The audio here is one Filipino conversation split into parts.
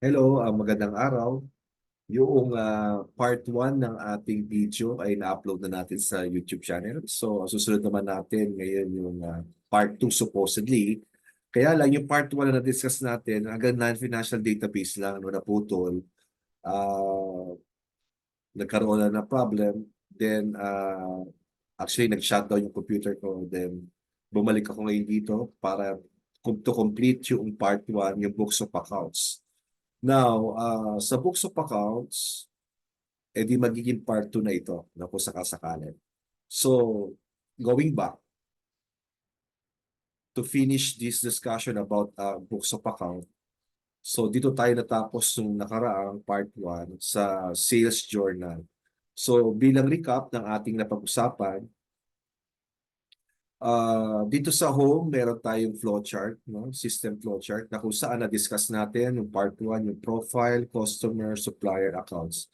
Hello, magandang araw. Yung part 1 ng ating video ay na-upload na natin sa YouTube channel. So, ang susunod naman natin ngayon yung part 2 supposedly. Kaya lang yung part 1 na na-discuss natin, hanggang non-financial database lang, no, naputol. Uh, Nagkaroon na ng problem. Then, actually, nag-shutdown yung computer ko. Then, bumalik ako ngayon dito para to complete yung part 1, yung books of accounts. Now, sa books of accounts, edi magiging part 2 na ito na kung sakasakali. So, going back to finish this discussion about books of account. So, dito tayo natapos nung nakaraang part 1 sa sales journal. So, bilang recap ng ating napag-usapan, dito sa home, meron tayong flowchart, no? System flowchart na kung saan na-discuss natin yung part 1, yung profile, customer, supplier accounts.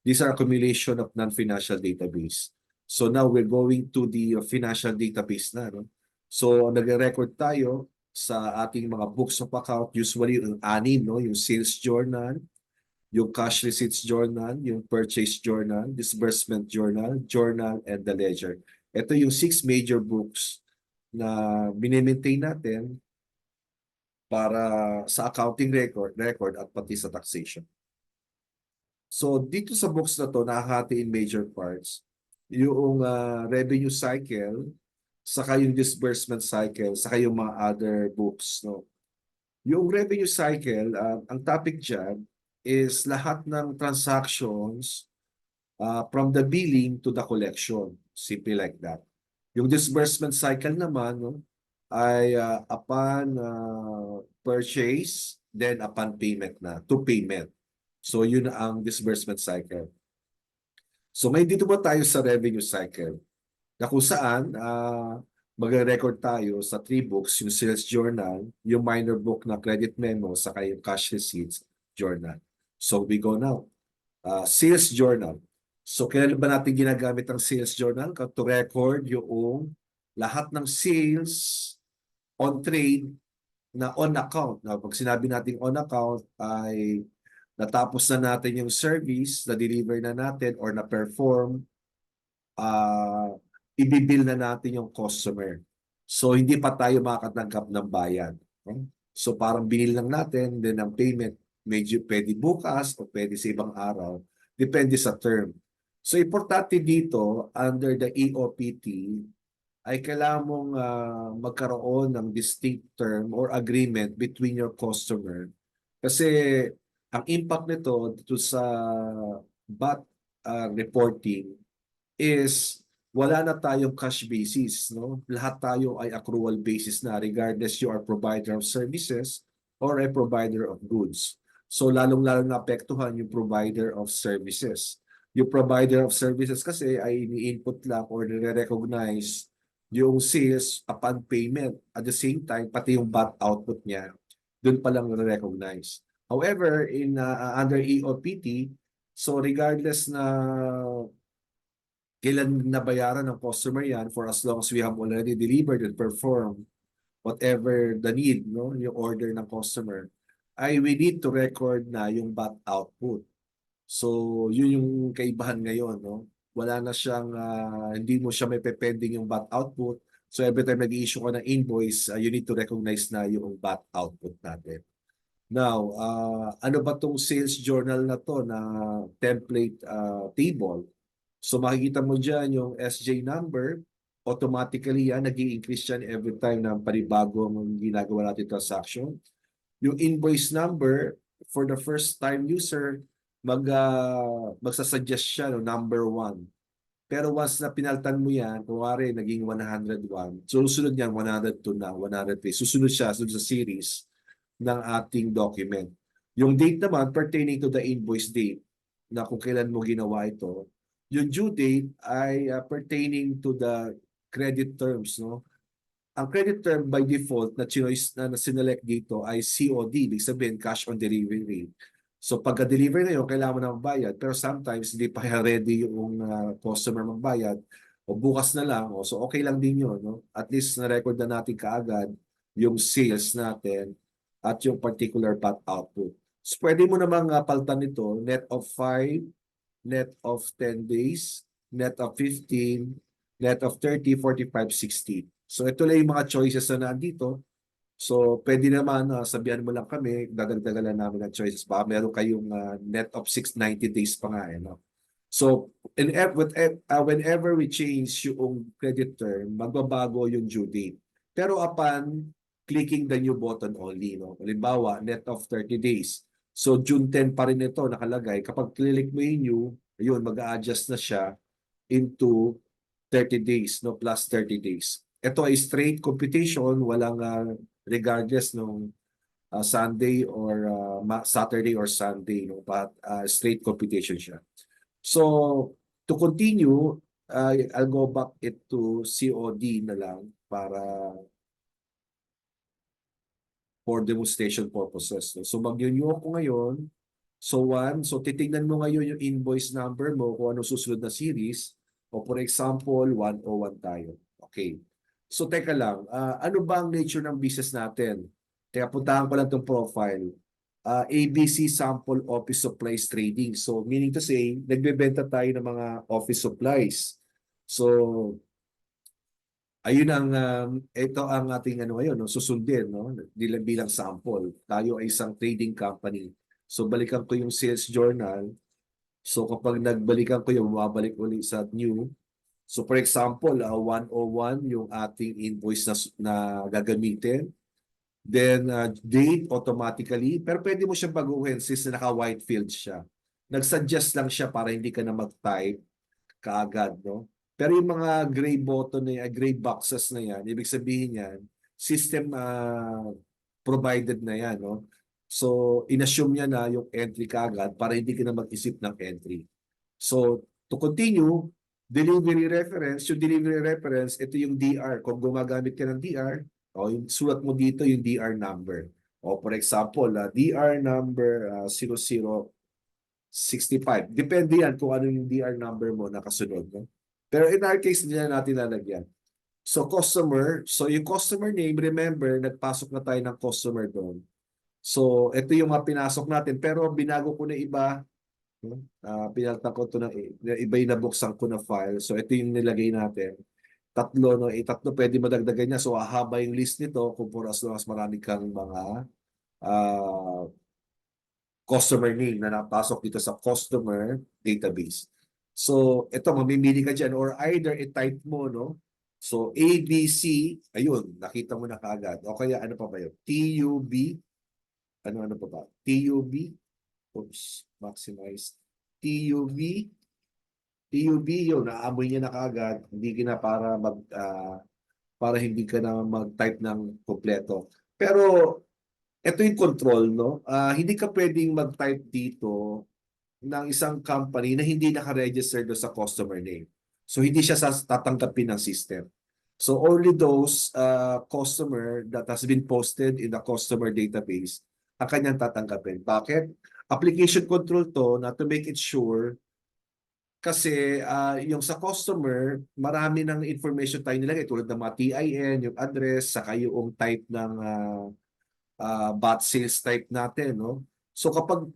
These are accumulation of non-financial database. So now we're going to the financial database na. No? So nagre-record tayo sa ating mga books of account, usually yung anim, no? Yung sales journal, yung cash receipts journal, yung purchase journal, disbursement journal, and the ledger. Ito yung 6 major books na minimaintain natin para sa accounting record at pati sa taxation. So dito sa books na to, nakahati in major parts. Yung revenue cycle, saka yung disbursement cycle, saka yung mga other books. No? Yung revenue cycle, ang topic dyan is lahat ng transactions from the billing to the collection. Simple like that. Yung disbursement cycle naman no, ay upon purchase, then upon payment na, to payment. So yun ang disbursement cycle. So ngayon dito ba tayo sa revenue cycle na kung saan magre-record tayo sa 3 books, yung sales journal, yung minor book na credit memo, saka yung cash receipts journal. So we go now. Sales journal. So kailan ba natin ginagamit ang sales journal? To record yung lahat ng sales on trade na on account. Now, pag sinabi natin on account ay natapos na natin yung service, na-deliver na natin or na-perform, ibibill na natin yung customer. So, hindi pa tayo makatanggap ng bayad. Okay? So, parang binil lang natin, then ang payment, medyo pwede bukas o pwede sa ibang araw. Depende sa term. So, importante dito, under the EOPT, ay kailangan mong magkaroon ng distinct term or agreement between your customer. Kasi ang impact nito dito sa BAT reporting is wala na tayong cash basis, no? Lahat tayo ay accrual basis na regardless you are provider of services or a provider of goods. So lalong-lalo na apektuhan yung provider of services. Yung provider of services kasi ay ini-input lang or nire-recognize yung sales upon payment. At the same time, pati yung VAT output niya, doon pa lang nire-recognize. However, in under EOPT, so regardless na kailan nabayaran ng customer yan for as long as we have already delivered and performed whatever the need, no, yung order ng customer, ay we need to record na yung VAT output. So, yun yung kaibahan ngayon, no? Wala na siyang, hindi mo siya may pending yung VAT output. So, every time nag-i-issue ka ng invoice, you need to recognize na yung VAT output natin. Now, ano ba tong sales journal na to na template table? So makikita mo dyan yung SJ number, automatically yan, nag-i-increase yan every time na panibagong ginagawa natin transaction. Yung invoice number, for the first time user, magsasuggest siya no, number 1. Pero once na pinaltan mo yan, kunwari naging 101, susunod yan 102 na, 103. Susunod siya, susunod sa series ng ating document. Yung date naman pertaining to the invoice date na kung kailan mo ginawa ito. Yung due date ay pertaining to the credit terms, no? Ang credit term by default na choice na sinelect dito ay COD, ibig sabihin cash on delivery. So pagka-deliver na yun, kailangan mo na magbayad. Pero sometimes hindi pa ready yung customer magbayad o bukas na lang. So okay lang din yun. No? At least na-record na natin kaagad yung sales natin at yung particular VAT output. So, pwede mo namang palitan ito, net of 5, net of 10 days, net of 15, net of 30, 45, 60. So ito lang yung mga choices na nandito. So pwede naman sabihan mo lang kami, dadagdagan lang namin ang choices. Baka meron kayong net of 690 days pa nga. No? So whenever we change yung credit term, magbabago yung due date. Pero upon clicking the new button only, no? Halimbawa, net of 30 days. So June 10 pa rin ito nakalagay. Kapag click mo yung new, ayun, mag-a-adjust na siya into 30 days, no, plus 30 days. Ito ay straight computation, walang regardless nung Sunday or Saturday or Sunday, no, but straight computation siya. So, to continue, I'll go back it to COD na lang para for demonstration purposes. No? So, mag-renew ako ngayon. So, so titignan mo ngayon yung invoice number mo kung ano susunod na series. O for example, 101 tayo. Okay. So, teka lang. Ano ba ang nature ng business natin? Kaya puntahan ko lang itong profile. ABC Sample Office Supplies Trading. So, meaning to say, nagbebenta tayo ng mga office supplies. So, ayun ang ito ang ating ano ngayon, no, susundin, no, bilang sample. Tayo ay isang trading company. So balikan ko yung sales journal. So kapag nagbalikan ko yung mabalik ulit sa new. So for example, 101 yung ating invoice na gagamitin. Then date automatically, pero pwede mo siyang baguhin since naka-white field siya. Nag-suggest lang siya para hindi ka na mag-type kaagad, no? Pero yung mga gray button na yan, gray boxes na yan, ibig sabihin yan, system provided na yan, no? So, inassume niya na yung entry kaagad para hindi ka na mag-isip ng entry. So, to continue, delivery reference, yung delivery reference, ito yung DR. Kung gumagamit ka ng DR, o yung sulat mo dito yung DR number. O for example, DR number 0065. Depende yan kung ano yung DR number mo nakasunod. No? Pero in our case, hindi na natin lalagyan. So customer, so yung customer name, remember, nagpasok na tayo ng customer doon. So ito yung mga pinasok natin. Pero binago ko na iba. Pinalitan ko ito na iba yung nabuksan ko na file. So ito yung nilagay natin. Tatlo, no? Tatlo pwede madagdagan niya. So haba yung list nito kung for as long as marami kang mga customer name na napasok dito sa customer database. So ito, mamimili ka dyan or either i-type mo, no? So ABC, ayun, nakita mo na kaagad. O kaya ano pa ba yun? TUB, ano pa ba? TUB, oops, maximize. TUB yun, naamoy niya na kaagad. Hindi ka na para hindi ka na mag-type ng kompleto. Pero ito yung control, no? Hindi ka pwedeng mag-type dito ng isang company na hindi naka-register do sa customer name. So hindi siya tatanggapin ng system. So only those customer that has been posted in the customer database ang kanyang tatanggapin. Bakit? Application control to na to make it sure kasi yung sa customer, marami ng information tayo nilagay tulad ng mga TIN, yung address, saka yung type ng bot sales type natin, no? So kapag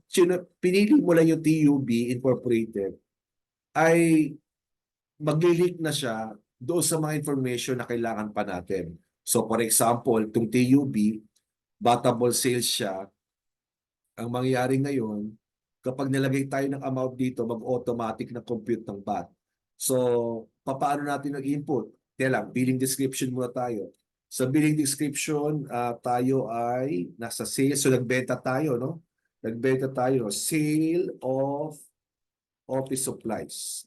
pinili mo lang yung TUB Incorporated, ay magli-link na siya doon sa mga information na kailangan pa natin. So for example, itong TUB, botable sales siya, ang mangyayari ngayon, kapag nilagay tayo ng amount dito, mag-automatic na compute ng BAT. So, paano natin nag-input? Kaya lang, billing description muna tayo. Sa billing description, tayo ay nasa sales. So, nagbenta tayo, no? Nagbenta tayo, sale of office supplies.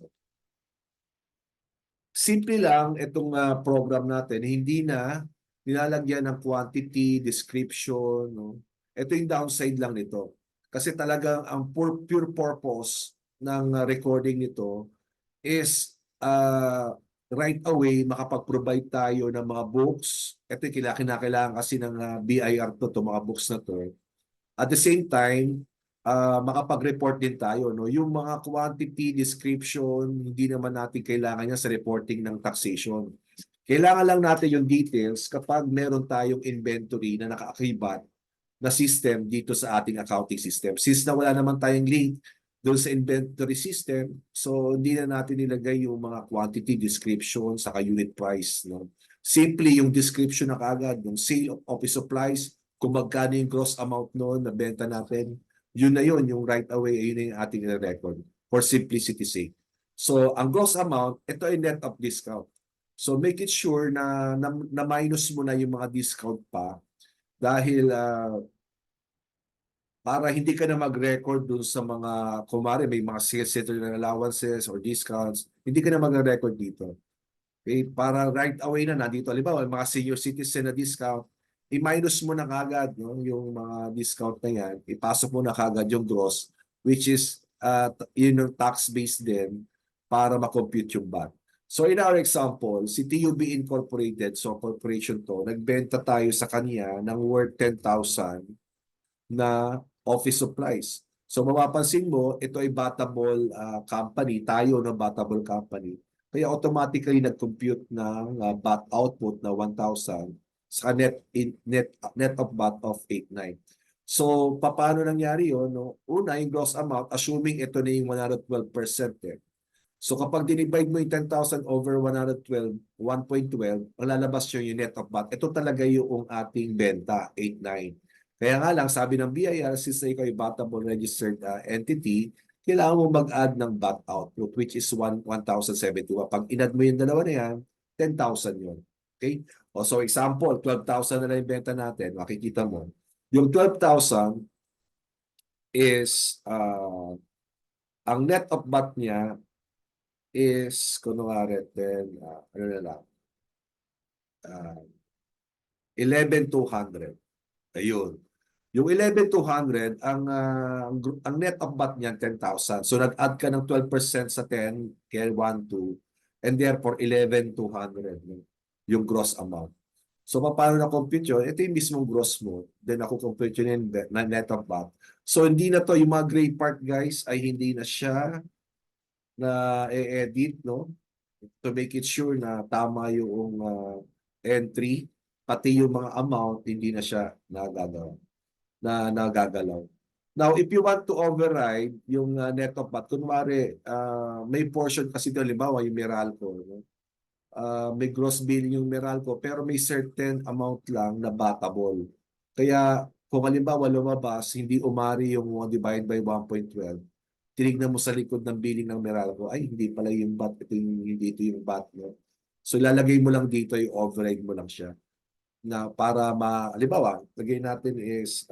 Simple lang itong program natin. Hindi na nilalagyan ng quantity, description. No? Ito yung downside lang nito. Kasi talagang ang pure purpose ng recording nito is right away makapag-provide tayo ng mga books. Ito yung kinakailangan kasi ng BIR to mga books na to. At the same time, makapag-report din tayo. No? Yung mga quantity description, hindi naman natin kailangan yan sa reporting ng taxation. Kailangan lang natin yung details kapag meron tayong inventory na nakaakibat na system dito sa ating accounting system. Since na wala naman tayong link doon sa inventory system, so hindi na natin nilagay yung mga quantity description saka unit price. No? Simply yung description na kaagad, yung sale of office supplies, kung magkano yung gross amount noon na benta natin, yun na yun, yung right away, yun na yung ating record for simplicity sake. So, ang gross amount, ito ay net of discount. So, make it sure na minus mo na yung mga discount pa dahil para hindi ka na mag-record dun sa mga, kumare may mga sales settlement allowances or discounts, hindi ka na mag-record dito. Okay? Para right away na nandito, halimbawa, mga senior citizen na discount, i-minus mo na kagad no, yung mga discount na yan, ipasok mo na kagad yung gross, which is yun yung tax base din para ma-compute yung VAT. So in our example, si TUB Incorporated, so corporation to, nagbenta tayo sa kanya ng worth 10,000 na office supplies. So mapapansin mo, ito ay batable company, tayo na batable company. Kaya automatically nag-compute ng VAT output na 1,000 sa net of VAT of 89. So paano nangyari yun? No? Una, yung gross amount, assuming ito na yung 112%. So kapag dinivide mo yung 10,000 over 112, 1.12, ang lalabas yung net of VAT. Ito talaga yung ating benta, 89. Kaya nga lang, sabi ng BIR, since ikaw ay batable registered entity, kailangan mo mag-add ng VAT output, which is 1,071. Pag in-add mo yung dalawa na yan, 10,000 yun. Okay? O, so example, 12,000 na lang yung benta natin. Makikita mo. Yung 12,000 is, ang net of VAT niya is, kunwari, then, ano na lang, 11,200. Ayun. Yung 11,200, ang net of VAT niyan 10,000. So nag-add ka ng 12% sa 10, kaya 1,2, and therefore 11,200 yung gross amount. So paano na-compute yun? Ito yung mismong gross mo. Then ako compute yun na net of VAT. So hindi na to, yung mga gray part guys, ay hindi na siya na e-edit, no? To make it sure na tama yung entry, pati yung mga amount, hindi na siya nagagalaw. Now, if you want to override yung net of VAT, kunwari, may portion kasi ito, halimbawa yung Meralco, no? May gross billing yung Meralco, pero may certain amount lang na batable. Kaya kung halimbawa lumabas, hindi umari yung 1 divided by 1.12, tinignan mo sa likod ng billing ng Meralco, ay hindi pala yung VAT, hindi ito yung VAT. No? So lalagay mo lang dito, yung override mo lang siya na para halimbawa, lagay natin is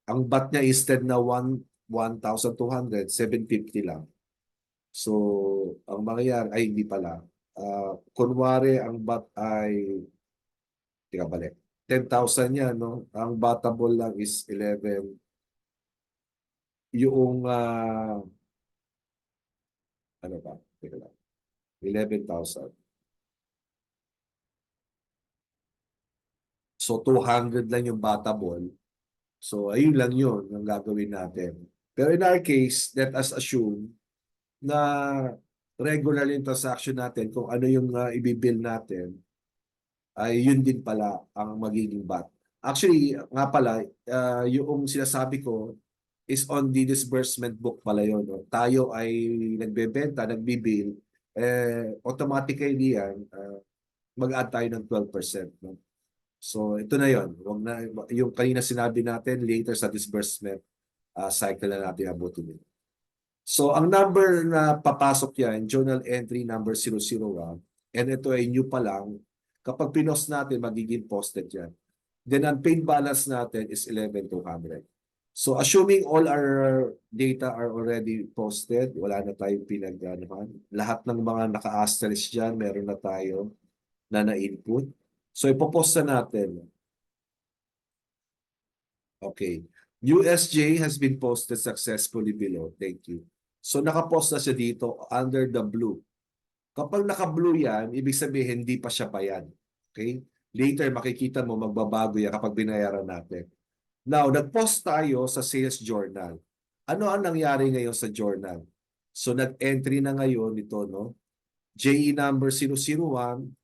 ang VAT niya instead na 1,200, 750 lang. So, ang mangyayari ay hindi pala. Kunwari, ang VAT ay, tika balik, 10,000 yan, no? Ang batable lang is 11. Yung, ano ba? Tika lang. 11,000. So, 200 lang yung batable. So, ayun lang yun ang gagawin natin. Pero in our case, let us assume na regular yung transaction natin, kung ano yung ibibill natin, ay yun din pala ang magiging VAT. Actually, nga pala, yung sinasabi ko is on the disbursement book pala yun. No? Tayo ay nagbebenta, nagbibill, automatically yan, mag-add tayo ng 12%. No? So, ito na yun. Wag na, yung kanina sinabi natin, later sa disbursement cycle na natin abutin. So, ang number na papasok yan, journal entry number 001, and ito ay new pa lang, kapag pinost natin, magiging posted yan. Then, ang paid balance natin is 11,200. So, assuming all our data are already posted, wala na tayong pinag-anuhan. Lahat ng mga naka-asterisk dyan, meron na tayo na na-input. So, ipopost na natin. Okay. USJ has been posted successfully below. Thank you. So nakapost na siya dito under the blue. Kapag naka-blue yan, ibig sabihin hindi pa siya bayad. Okay? Later makikita mo magbabago yan kapag binayaran natin. Now, nag-post tayo sa sales journal. Ano ang nangyari ngayon sa journal? So nag-entry na ngayon ito, no? JE number 001,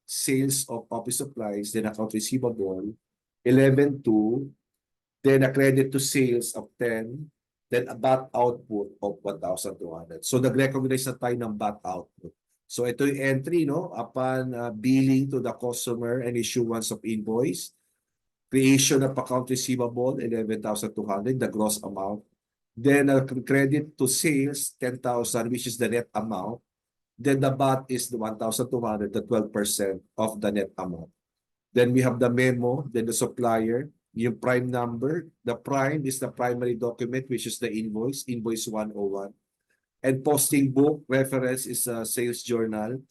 sales of office supplies, then account receivable, 11/2, then a credit to sales of 10, then a BAT output of 1,200. So nag-recognize na tayo ng BAT output. So ito yung entry, no? Upon billing to the customer and issuance of invoice, creation of account receivable, 11,200, the gross amount. Then a credit to sales, 10,000, which is the net amount. Then the BAT is the 1,200, the 12% of the net amount. Then we have the memo, then the supplier, yung prime number. The prime is the primary document, which is the invoice, invoice 101. And posting book reference is a sales journal.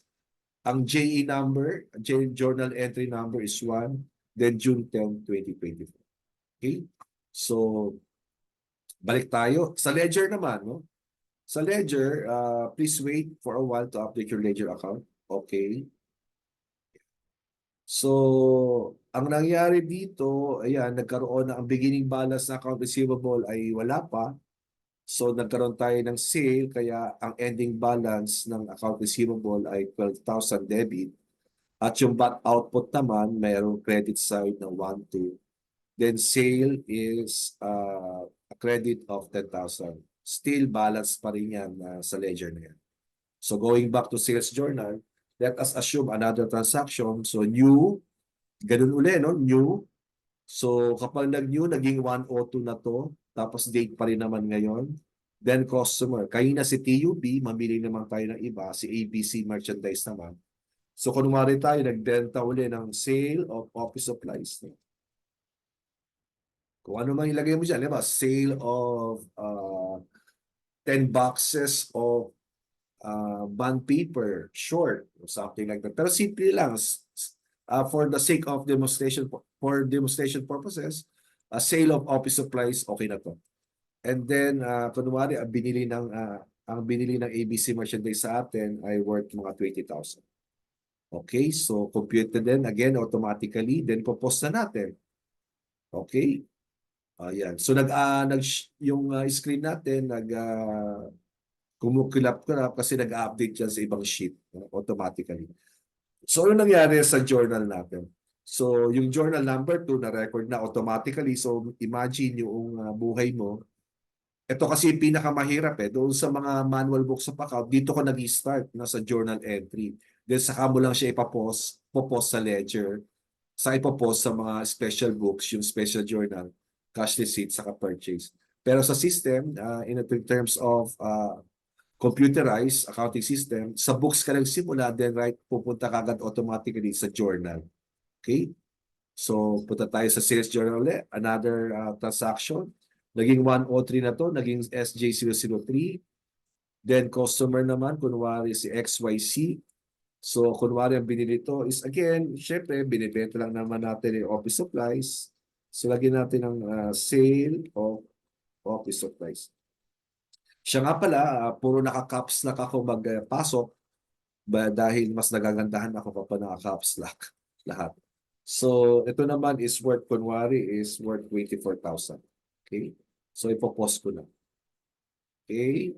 Ang JE number, journal entry number is 1, then June 10, 2024. Okay? So, balik tayo. Sa ledger naman, no? Sa ledger, please wait for a while to update your ledger account. Okay. So, ang nangyari dito, ayan, nagkaroon na ang beginning balance na account receivable ay wala pa. So, nagkaroon tayo ng sale, kaya ang ending balance ng account receivable ay 12,000 debit. At yung BAT output naman, mayroong credit side na 1,2. Then sale is a credit of 10,000. Still balance pa rin yan sa ledger na yan. So going back to sales journal, let us assume another transaction. So new, ganun uli, no? New. So kapag nag-new, naging 102 na to, tapos date pa rin naman ngayon. Then customer, kanina si TUB, mamili naman tayo ng iba, si ABC Merchandise naman. So kunwari tayo, nagbenta uli ng sale of office supplies. Kung ano man ilagay mo dyan, di ba? Sale of 10 boxes of bond paper, short, or something like that. Pero simple lang, for the sake of demonstration, for demonstration purposes, a sale of office supplies, okay na to. And then, kunwari, ang binili ng ABC Merchandise sa atin ay worth mga 20,000. Okay, so computed then again automatically, then popost na natin. Okay. Ayan. So yung screen natin kumukilap-kilap kasi nag-update yan sa ibang sheet automatically. So ano nangyari sa journal natin? So yung journal number 2 na record na automatically. So imagine yung buhay mo. Ito kasi pinakamahirap doon sa mga manual books of account, dito ko nag-start sa journal entry. Then saka mo lang siya popost sa ledger, sa ipopost sa mga special books, yung special journal, cash receipt, saka purchase. Pero sa system, in terms of computerized accounting system, sa books ka lang simula, then pupunta kagad automatically sa journal. Okay? So, punta tayo sa sales journal ulit. Another transaction. Naging 103 na to, naging SJ003. Then, customer naman, kunwari si XYC. So, kunwari ang binili to is, again, syempre, binibenta lang naman natin yung office supplies. So, lagyan natin ng sale of office supplies. Siya nga pala, puro naka-caps lock ako magpasok dahil mas nagagandahan ako kapag naka-caps lock lahat. So, ito naman is worth, kunwari, is worth 24,000. Okay? So, ipopost ko na. Okay?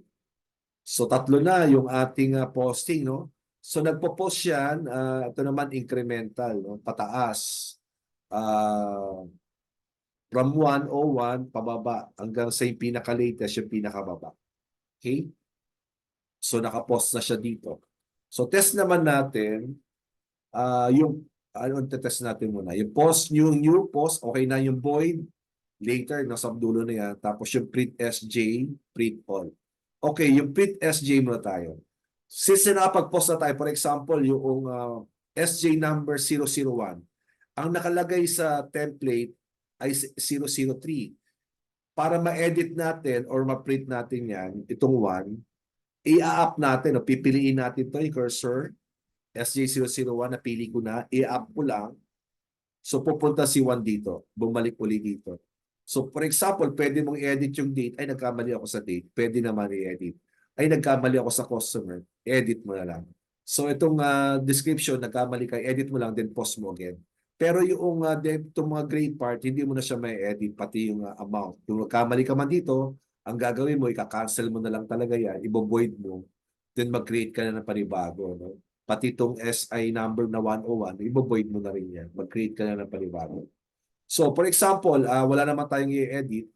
So, tatlo na yung ating posting, no? So, nagpo-post yan. Ito naman incremental, no? Pataas. From 101, pababa, hanggang sa yung pinaka-latest, yung pinaka-baba. Okay? So, nakapost na siya dito. So, test naman natin, ano test natin muna? Yung post, new post, okay na yung void. Later, nasa dulo na yan. Tapos yung print SJ, print all. Okay, yung print SJ muna tayo. Since nakapag-post na tayo, for example, yung SJ number 001, ang nakalagay sa template ay 003. Para ma-edit natin or ma-print natin yan, itong 1, i-up natin, o pipiliin natin ito, yung cursor, SJ001, napili ko na, i-up ko lang. So, pupunta si 1 dito. Bumalik uli dito. So, for example, pwede mong i-edit yung date. Ay, nagkamali ako sa date. Pwede naman i-edit. Ay, nagkamali ako sa customer. Edit mo na lang. So, itong description, nagkamali ka, edit mo lang, then post mo again. Pero yung itong mga gray part, hindi mo na siya may edit, pati yung amount. Kung nagkamali ka man dito, ang gagawin mo, ika-cancel mo na lang talaga yan, i-void mo, then mag-create ka na ng panibago. No? Pati itong SI number na 101, i-void mo na rin yan. Mag-create ka na ng panibago. So, for example, wala naman tayong i-edit.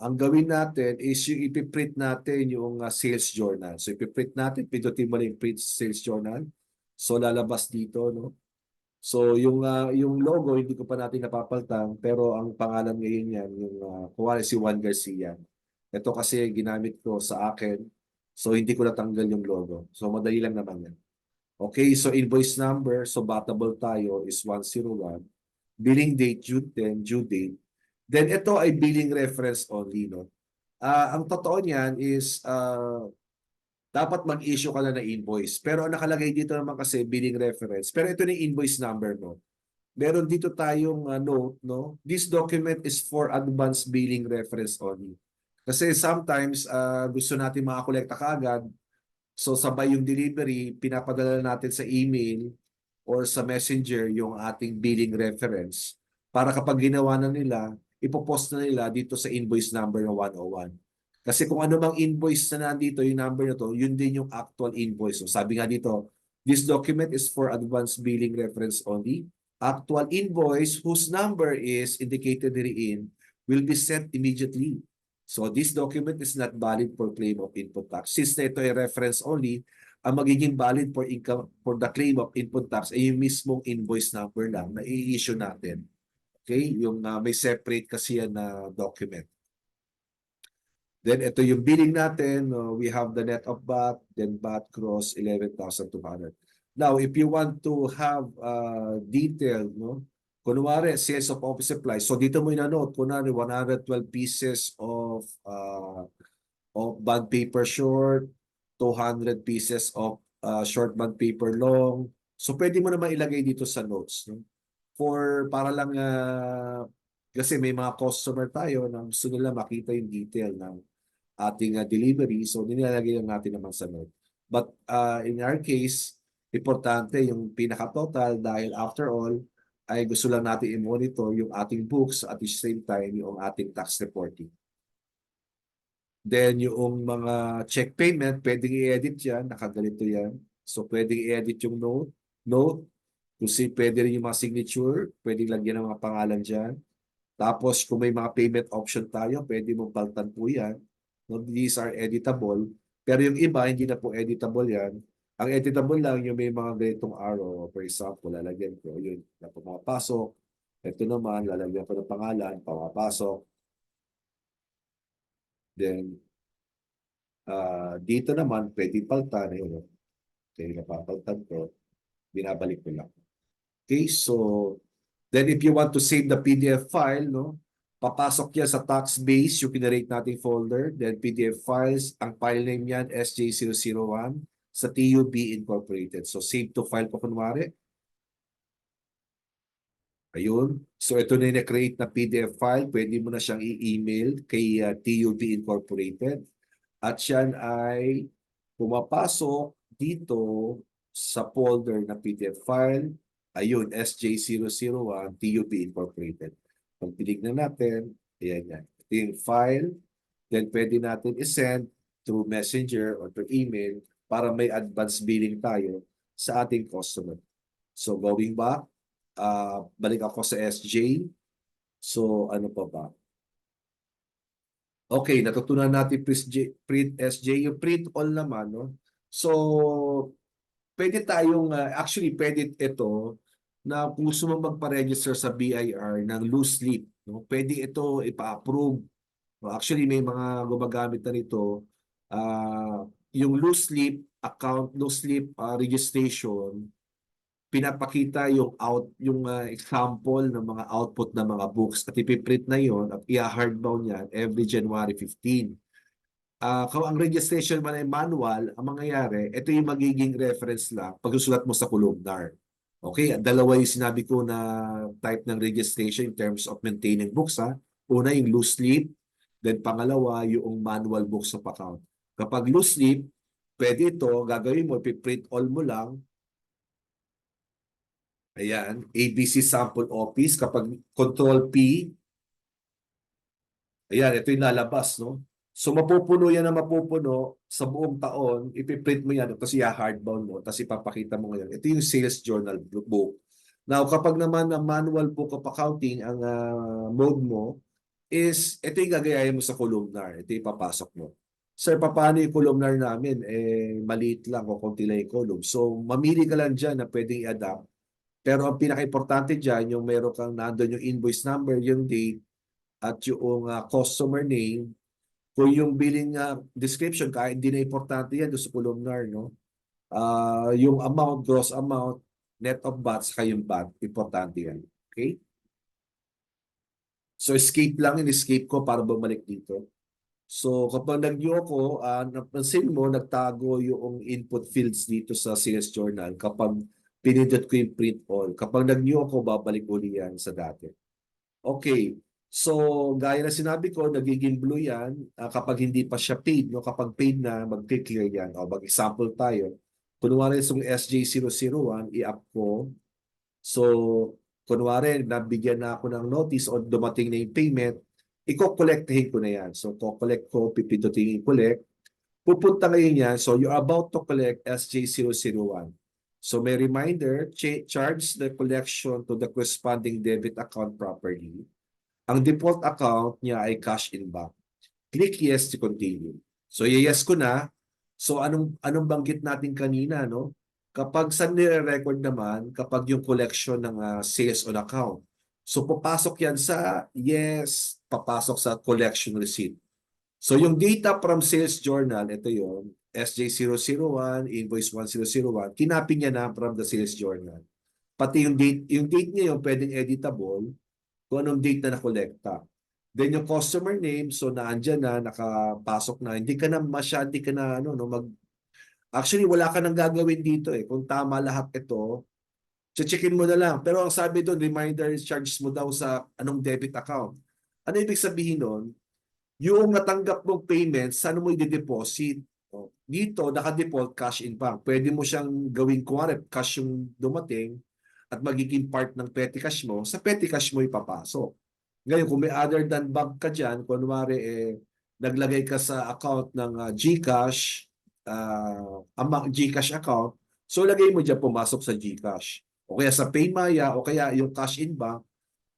Ang gawin natin is yung ipiprint natin yung sales journal. So, ipiprint natin, pindutin mo na yung print sales journal. So, lalabas dito, no? So, yung logo, hindi ko pa natin napapaltan, pero ang pangalan ngayon yan, yung kuwari si Juan Garcia. Ito kasi ginamit ko sa akin, so hindi ko natanggal yung logo. So, madali lang naman yan. Okay, so invoice number, so batable tayo is 101. Billing date, June 10, due date. Then ito ay billing reference only, no? Ang totoo niyan is dapat mag-issue ka na ng invoice. Pero ang nakalagay dito naman kasi billing reference. Pero ito na yung invoice number mo. Meron dito tayong note, no? This document is for advance billing reference only. Kasi sometimes gusto natin makakolekta kaagad. So sabay yung delivery, pinapadala natin sa email or sa messenger yung ating billing reference para kapag ginawa na nila, ipopost na nila dito sa invoice number na 101. Kasi kung ano mang invoice na nandito, yung number na to, yun din yung actual invoice. So sabi nga dito, this document is for advance billing reference only. Actual invoice whose number is indicated herein will be sent immediately. So this document is not valid for claim of input tax. Since na ito ay reference only, ang magiging valid for income for the claim of input tax ay yung mismong invoice number lang na i-issue natin. Okay? Yung may separate kasi yan na document. Then ito yung billing natin. We have the net of VAT, then VAT gross 11,200. Now, if you want to have detailed, no? Kunwari, sales of office supplies. So dito mo ina-note, kunwari 112 pieces of bond paper short, 200 pieces of short bond paper long. So pwede mo naman ilagay dito sa notes, no? Para lang kasi may mga customer tayo na gusto nila makita yung detail ng ating delivery. So nilalagay lang natin naman sa note. But in our case, importante yung pinaka-total dahil after all, ay gusto lang natin i-monitor yung ating books at the same time yung ating tax reporting. Then yung mga check payment, pwedeng i-edit yan. Nakaganito yan. So pwedeng i-edit yung note. Kasi pwede rin yung mga signature. Pwedeng lagyan ng mga pangalan dyan. Tapos kung may mga payment option tayo, pwede mong paltan po yan. No, these are editable. Pero yung iba, hindi na po editable yan. Ang editable lang yung may mga ganitong arrow. For example, lalagyan ko yun na pumapasok. Ito naman, lalagyan ko ng pangalan, pumapasok. Then, dito naman, pwede paltan. Yun, okay, napapaltan ko. Binabalik ko lang. Okay, so, then if you want to save the PDF file, no, papasok yan sa tax base, yung generate nating folder. Then PDF files, ang file name yan, SJ001, sa TUB Incorporated. So, save to file ko kunwari. Ayun. So, ito na yung na-create na PDF file. Pwede mo na siyang i-email kay TUB Incorporated. At yan ay pumapasok dito sa folder na PDF file. Ayun, SJ001 TUB Incorporated. Pag tinignan natin, ayan yan. Ito yung file. Then pwede natin i-send through messenger or through email para may advance billing tayo sa ating customer. So going back, balik ako sa SJ. So ano pa ba? Okay, natutunan natin print SJ. Yung print all naman, no? So, pwede tayong, actually, pwede ito na kung gusto mo magpa-register sa BIR ng loose slip, no? Pwede ito ipa-approve. No? Actually, may mga gumagamit na nito. Yung loose slip account, loose slip registration, pinapakita yung example ng mga output ng mga books at ipiprint na yon at i-hardbound yan every January 15. Kung ang registration man ay manual, ang mangyayari, ito yung magiging reference lang pagsusulat mo sa columnar. Okay, dalawa yung sinabi ko na type ng registration in terms of maintaining books. Ha? Una yung loose slip, then pangalawa yung manual books of account. Kapag loose slip, pwede ito, gagawin mo, ipiprint all mo lang. Ayan, ABC Sample Office. Kapag Control P, ayan, ito yung lalabas, no? So mapupuno yan na mapupuno sa buong taon, ipiprint mo yan, tapos i-hardbound mo, tapos ipapakita mo ngayon. Ito yung sales journal book. Now, kapag naman ang manual book of accounting ang mode mo, is ito yung gagayahin mo sa columnar. Ito yung papasok mo. Sir, paano yung columnar namin? Maliit lang o konti lang yung column. So, mamili ka lang dyan na pwedeng i-adapt. Pero ang pinaka-importante dyan, yung meron kang nandun yung invoice number, yung date, at yung customer name. Kung yung billing description, kahit hindi na importante yan doon sa columnar, no? Yung amount, gross amount, net of VAT, saka yung VAT, importante yan. Okay? So escape lang, in-escape ko para bumalik dito. So kapag nag-new ako, napansin mo, nagtago yung input fields dito sa sales journal kapag pinindot ko yung print all. Kapag nag-new ako, babalik uli yan sa dati. Okay. So, gaya na sinabi ko, nagiging blue yan kapag hindi pa siya paid. No? Kapag paid na, mag-clear yan. O, mag-example tayo. Kunwari, itong SJ001, i-up ko. So, kunwari, nabigyan na ako ng notice o dumating na yung payment, i-collecthin ko na yan. So, collect ko, pipindutin yung collect. Pupunta ngayon yan. So, you're about to collect SJ001. So, may reminder, charge the collection to the corresponding debit account properly. Ang default account niya ay cash in bank. Click yes to continue. So, yes ko na. So, anong banggit natin kanina, no? Kapag sa nire-record naman, kapag yung collection ng sales on account. So, papasok yan sa yes, papasok sa collection receipt. So, yung data from sales journal, ito yon SJ001, invoice 1001, kinapin niya na from the sales journal. Pati yung date niya yung pwedeng editable kung anong date na nakolekta. Then yung customer name, so naandyan na, nakapasok na. Hindi ka na hindi ka na, actually, wala ka nang gagawin dito eh. Kung tama lahat ito, checkin mo na lang. Pero ang sabi doon, reminder charges mo daw sa anong debit account. Ano ibig sabihin nun? Yung natanggap mong payment, saan mo i-deposit? Dito, naka-default cash in bank. Pwede mo siyang gawin kuwari, cash yung dumating at magiging part ng petty cash mo, sa petty cash mo ipapasok. Ngayon, kung may other than bank ka dyan, kunwari, naglagay ka sa account ng GCash, GCash account, so lagay mo dyan pumasok sa GCash. O kaya sa Paymaya, o kaya yung cash in bank,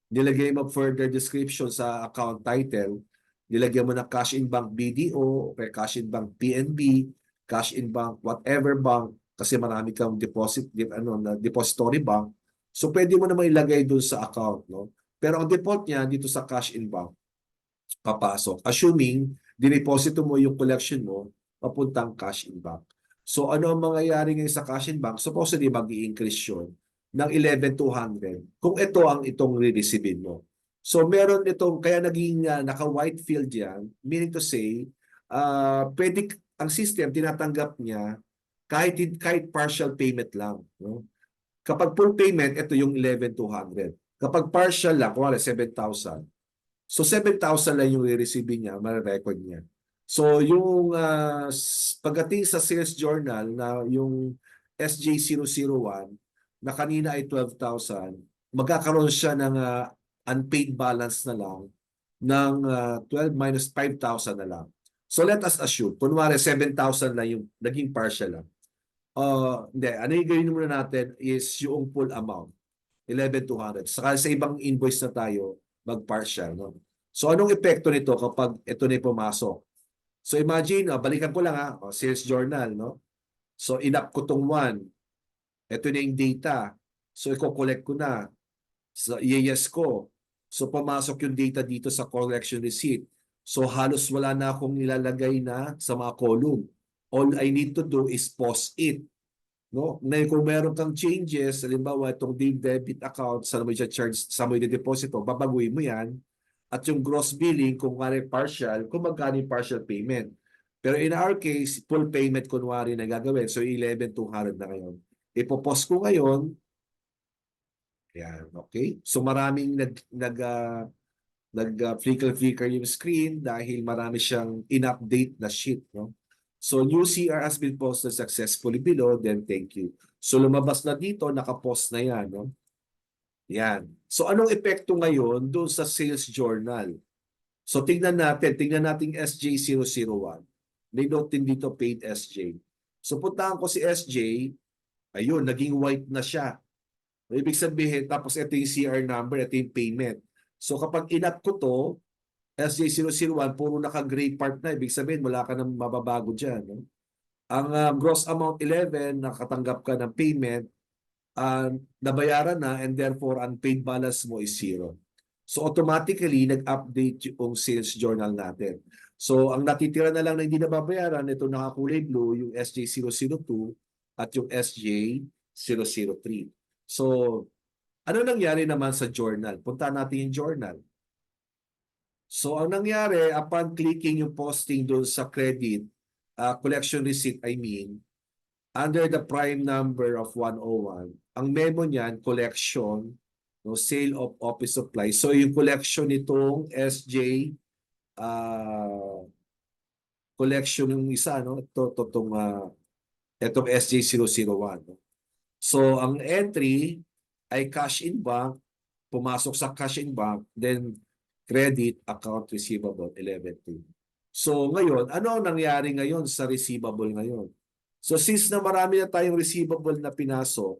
nilagay mo further description sa account title, nilagyan mo na cash in bank BDO, o kaya cash in bank PNB, cash in bank whatever bank, kasi marami kang depository bank. So pwede mo naman ilagay doon sa account, no? Pero ang default niya dito sa cash in bank, papasok. Assuming dineposito mo yung collection mo papuntang cash in bank. So ano ang mangyayari ngayon sa cash in bank? Supposedly mag-i-increase yun ng 11,200 kung ito ang itong re-receivein mo. So meron itong, kaya naging naka-white field yan, meaning to say, pwede, ang system tinatanggap niya kahit partial payment lang. No? Kapag full payment, ito yung 11,200. Kapag partial lang, kuwari 7,000. So 7,000 lang yung i-receive niya, ma-record niya. So yung pagdating sa sales journal na yung SJ001 na kanina ay 12,000, magkakaroon siya ng unpaid balance na lang ng 12 minus 5,000 na lang. So let us assume, kunwari 7,000 lang yung naging partial lang. Hindi, ano yung gawin muna natin is yung full amount, 11,200. Saka sa ibang invoice na tayo, mag-partial. No? So anong epekto nito kapag ito na pumasok? So imagine, balikan ko lang sales journal. No? So inap ko tong one. Ito na yung data. So i-collect ko na. So yes ko. So pumasok yung data dito sa collection receipt. So halos wala na akong nilalagay na sa mga column. All I need to do is post it. No? Ngayon, kung meron kang changes, halimbawa itong debit account, saan mo i-charge, saan mo i-deposit, babaguhin mo yan. At yung gross billing, kung partial, kung magkano yung partial payment. Pero in our case, full payment kunwari na gagawin. So 11,200 na ngayon. Ipopost ko ngayon. Yan, okay? So maraming flicker yung screen dahil marami siyang in-update na sheet. No? So new CR has been posted successfully below, then thank you. So lumabas na dito, nakapost na yan. No? Yan. So anong epekto ngayon doon sa sales journal? So tingnan natin SJ001. May note din dito paid SJ. So puntahan ko si SJ, ayun, naging white na siya. Ibig sabihin, tapos ito yung CR number, ito yung payment. So kapag inap ko to, SJ001, puro naka-gray part na. Ibig sabihin, wala ka nang mababago dyan. No? Ang gross amount 11, nakatanggap ka ng payment, nabayaran na, and therefore, unpaid balance mo is 0. So automatically, nag-update yung sales journal natin. So ang natitira na lang na hindi nababayaran, ito nakakulay blue, yung SJ002 at yung SJ003. So ano nangyari naman sa journal? Punta natin yung journal. So ang nangyari, upon clicking yung posting doon sa credit, collection receipt, I mean, under the prime number of 101, ang memo niyan, collection, no, sale of office supplies. So yung collection nitong SJ, collection yung isa, no? Itong SJ001. No? So ang entry ay cash in bank, pumasok sa cash in bank, then credit account receivable 11.2. So ngayon, ano ang nangyari ngayon sa receivable ngayon? So since na marami na tayong receivable na pinasok,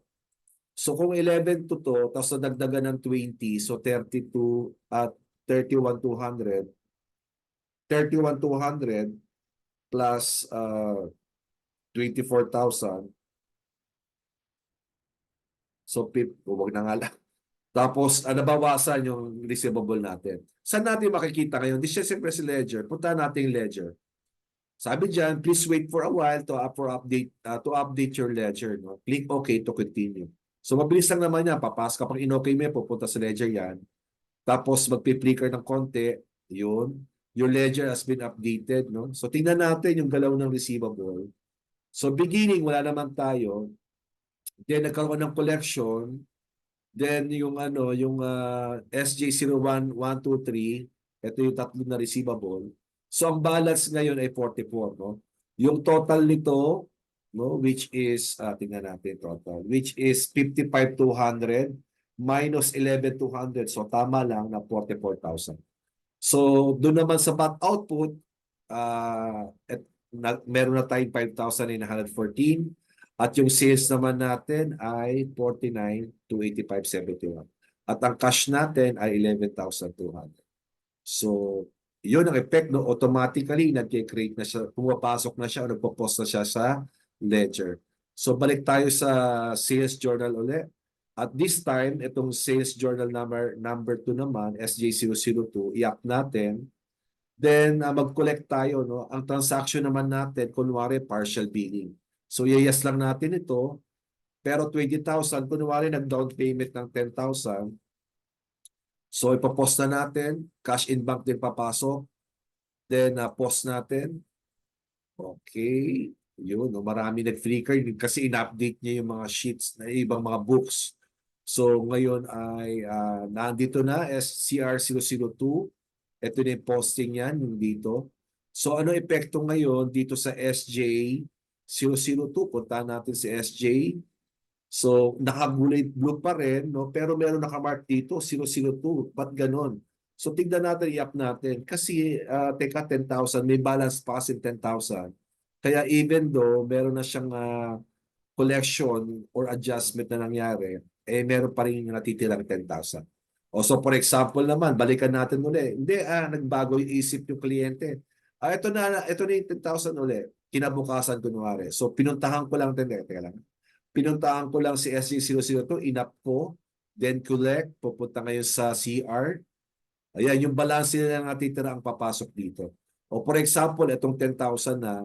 so kung 11 to to, tapos nadagdagan ng 20, so 32 at 31,200, 31,200 plus 24,000, so huwag na nga lang. Tapos nabawasan yung receivable natin. Saan natin makikita ngayon? This is siyempre si Ledger. Punta natin yung Ledger. Sabi diyan, please wait for a while to update your ledger. No? Click OK to continue. So mabilis lang naman yan. Papasok kapag in-OK mo, pupunta sa ledger yan. Tapos magpi-flicker ng konti. Yun. Your ledger has been updated. No? So tingnan natin yung galaw ng receivable. So beginning, wala naman tayo. Then nagkaroon ng collection. Then yung SJ01, 1, 2, 3. Ito yung tatlo na receivable. So ang balance ngayon ay 44, no? Yung total nito, no, which is tingnan natin total, which is 55,200 minus 11,200. So tama lang na 44,000. So doon naman sa back output, meron na tayong 5,914 at yung sales naman natin ay 49 to 8571. At ang cash natin ay 11,200. So yun ang effect, no? Automatically, nag-create na siya, pumapasok na siya o nagpo-post na siya sa ledger. So balik tayo sa sales journal ulit. At this time, itong sales journal number 2 naman, SJ002, i-up natin. Then mag-collect tayo, no? Ang transaction naman natin, kunwari partial billing. So yes lang natin ito, pero 20,000, kunwari nag-down payment ng 10,000. So ipapost na natin, cash in bank din papasok. Then post natin. Okay. Yun, no? Marami nag-flicker kasi in-update niya yung mga sheets na ibang mga books. So ngayon ay nandito na SCR002. Ito na yung posting yan, yung dito. So ano epekto ngayon dito sa SJ002? Punta natin si SJ. So nakagulay blue pa rin, no? Pero meron nakamark dito, 002. Ba't ganon? So tignan natin, i-up natin. Kasi teka, 10,000, may balance pa kasi 10,000. Kaya even though meron na siyang collection or adjustment na nangyari, eh meron pa rin natitirang 10,000. O so for example naman, balikan natin ulit. Hindi, nagbago yung isip yung kliyente. Ito na yung 10,000 ulit. Kinabukasan kunwari. So pinuntahan ko lang, teka lang. Pinuntahan ko lang si SG002, inap ko, then collect, pupunta ngayon sa CR. Ayan, yung balance nila ng natitira ang papasok dito. O for example, itong 10,000 na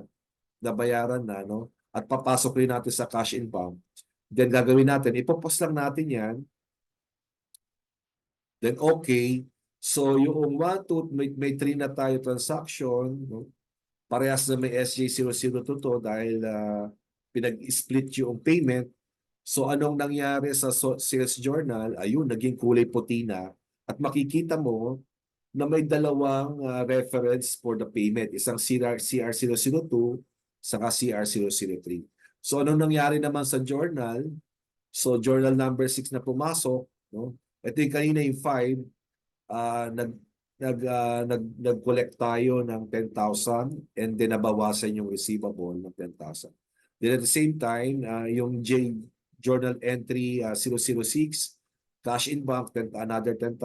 nabayaran na, no? At papasok rin natin sa cash in bank. Then gagawin natin, ipopost lang natin yan. Then okay. So yung 1, 2, may 3 na tayo transaction. No? Parehas na may SJ002 to dahil pinag-split yung payment. So anong nangyari sa sales journal? Ayun, naging kulay puti na. At makikita mo na may dalawang reference for the payment. Isang CR002 saka CR003. So anong nangyari naman sa journal? So journal number 6 na pumasok. No? Ito yung kanina yung 5. Nag-collect tayo ng 10,000 and then nabawasan yung receivable ng 10,000. Then at the same time, yung journal entry 006, cash in bank, another 10,000,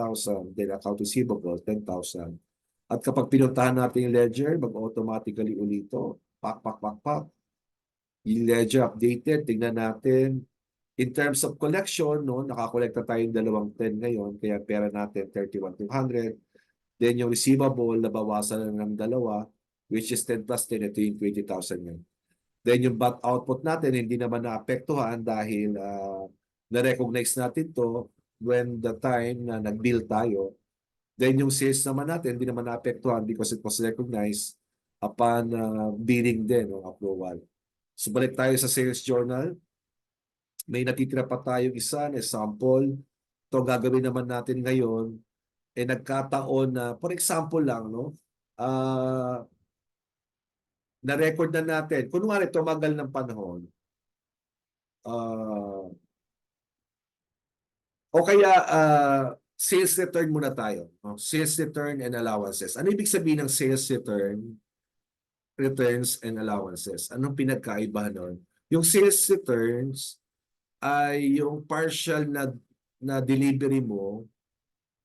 then account receivable, 10,000. At kapag pinuntahan natin yung ledger, mag-automatically ulito. Pak, pak, pak, pak. Yung ledger updated, tingnan natin. In terms of collection, no, nakakolekta tayong 210 ngayon, kaya pera natin 31,200. Then yung receivable, nabawasan na ng dalawa, which is 10 plus 10, ito yung 20,000 yun. Then yung bat output natin, hindi naman naapektuhan dahil na-recognize natin to when the time na nag-bill tayo. Then yung sales naman natin, hindi naman naapektuhan because it was recognized upon billing din o approval. So balik tayo sa sales journal. May natitira pa tayong isa na sample. Ito gagawin naman natin ngayon. Nagkataon na, for example lang, no? Na-record na natin. Kunwari, tumagal ng panahon. O kaya, sales return muna tayo. No? Sales return and allowances. Ano ibig sabihin ng sales return, returns and allowances? Anong pinagkaiba nun? Yung sales returns ay yung partial na delivery mo,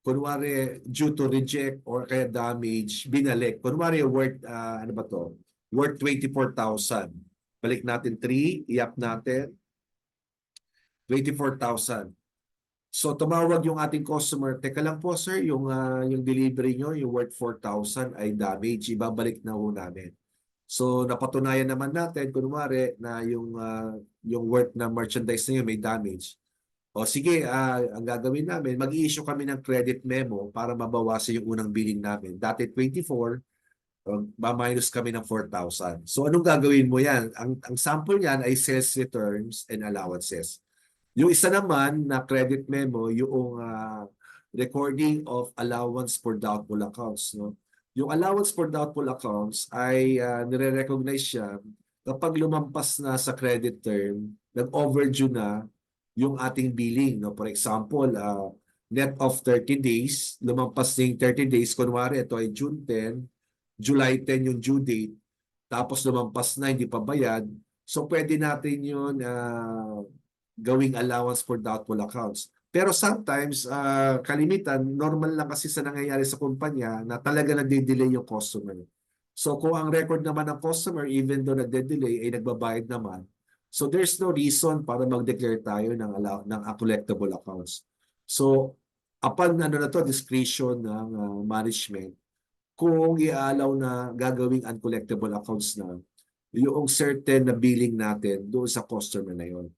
kunwari due to reject or kaya damage, binalik. Kunwari worth, ano ba to? Worth 24,000. Balik natin 3, i-up natin. 24,000. So tumawag yung ating customer, teka lang po sir, yung delivery nyo, yung worth 4,000 ay damage, ibabalik na ho namin. So napatunayan naman natin, kunwari na yung worth na merchandise na yun may damage. O sige, ang gagawin namin, mag-i-issue kami ng credit memo para mabawasan yung unang billing namin. Dati 24, ma-minus kami ng 4,000. So anong gagawin mo yan? Ang sample yan ay sales returns and allowances. Yung isa naman na credit memo, yung recording of allowance for doubtful accounts. No? Yung allowance for doubtful accounts ay nire-recognize siya kapag lumampas na sa credit term, nag-overdue na yung ating billing. No? For example, net of 30 days, lumampas na yung 30 days, kunwari ito ay June 10, July 10 yung due date, tapos lumampas na, hindi pa bayad. So pwede natin yun gawing allowance for doubtful accounts. Pero sometimes, kalimitan, normal lang kasi sa nangyayari sa kumpanya na talaga nagde-delay yung customer. So kung ang record naman ng customer, even though nagde-delay, ay nagbabayad naman, so there's no reason para mag-declare tayo ng uncollectible accounts. So upon na to, discretion ng management, kung i-allow na gagawing uncollectible accounts na yung certain na billing natin doon sa customer na yon.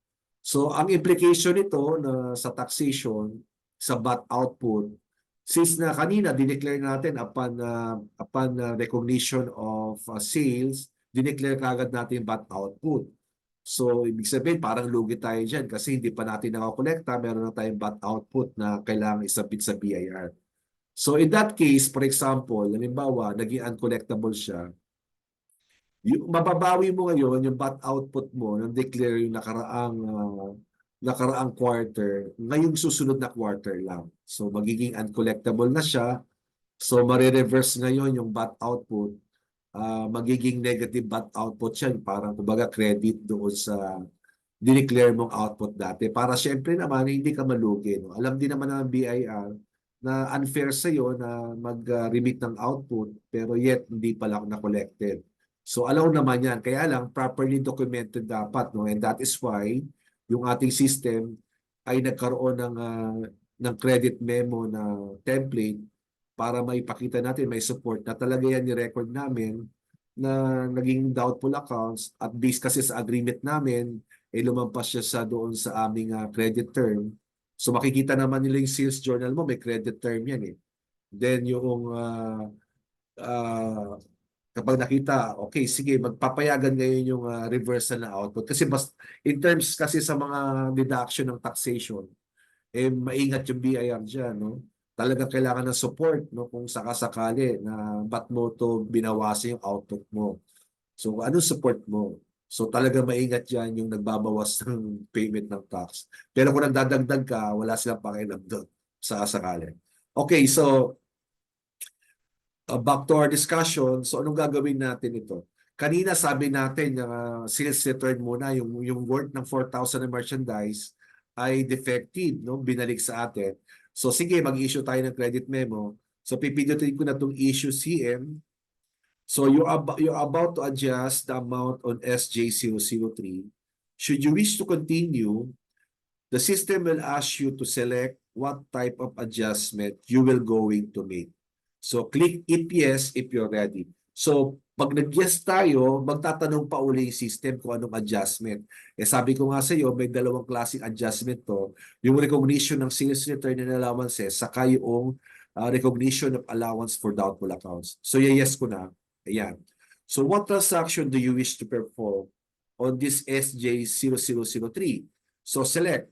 So ang implication nito na sa taxation, sa VAT output, since na kanina dineclare natin upon recognition of sales, dineclare kagad natin VAT output. So ibig sabihin parang lugi tayo dyan kasi hindi pa natin nakakolekta, meron na tayong VAT output na kailangan isabit sa BIR. So in that case, for example, halimbawa, naging uncollectible siya, mababawi mo ngayon yung VAT output mo nang declare yung nakaraang quarter, ngayong susunod na quarter lang. So magiging uncollectible na siya. So marireverse ngayon yung VAT output. Magiging negative VAT output siya. Parang kumbaga credit doon sa dineclare mong output dati. Para syempre naman hindi ka malugi. No? Alam din naman ng BIR na unfair sa iyo na mag-remit ng output pero yet hindi pala na-collected. So allow naman yan. Kaya lang properly documented dapat. No? And that is why yung ating system ay nagkaroon ng credit memo na template para maipakita natin, may support na talaga yan ni-record namin na naging doubtful accounts at based kasi sa agreement namin, lumampas siya sa doon sa aming credit term. So makikita naman nila yung sales journal mo, may credit term yan eh. Then yung kapag nakita, okay, sige, magpapayagan ngayon yung reversal na output. Kasi in terms kasi sa mga deduction ng taxation, maingat yung BIR dyan, no? Talagang kailangan ng support, no? Kung sakasakali na ba't mo to binawasan yung output mo. So, anong support mo? So, talaga maingat dyan yung nagbabawas ng payment ng tax. Pero kung nagdadagdag ka, wala silang pakialam doon sa sakali. Okay, so, back to our discussion. So, anong gagawin natin ito? kanina sabi natin, sales return muna, yung worth ng 4,000 na merchandise ay defective, no? Binalik sa atin. So sige, mag-issue tayo ng credit memo. So pipindutin ko na itong issue CM. So you're about to adjust the amount on SJ003. Should you wish to continue, the system will ask you to select what type of adjustment you will going to make. So click if yes if you're ready. So pag nag-yes tayo, magtatanong pa uli yung system kung anong adjustment. Eh sabi ko nga sa iyo, may dalawang klaseng adjustment to. Yung recognition ng sales return and allowances, saka yung recognition of allowance for doubtful accounts. So yes ko na. Ayan. So what transaction do you wish to perform on this SJ0003? So select.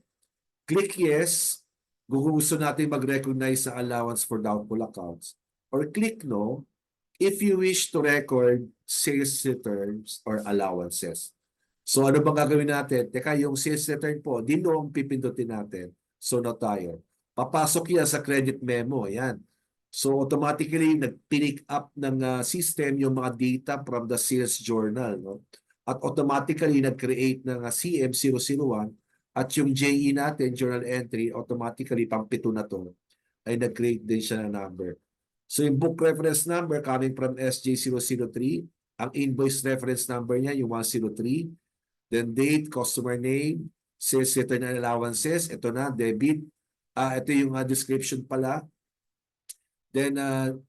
Click yes, gusto natin mag-recognize sa allowance for doubtful accounts. Or click no, if you wish to record sales returns or allowances. So ano bang gagawin natin? Teka, yung sales return po, di no ang pipindutin natin. So no tayo. Papasok yan sa credit memo. Yan. So automatically, nag-pick up ng system yung mga data from the sales journal. No? At automatically, nag-create ng CM001 at yung JE natin, journal entry, automatically, pang-pito na to, ay nag-create din siya ng number. So yung book reference number coming from SJ003, ang invoice reference number niya, yung 103, then date, customer name, sales return and allowances, ito na, debit. Ito yung description pala. Then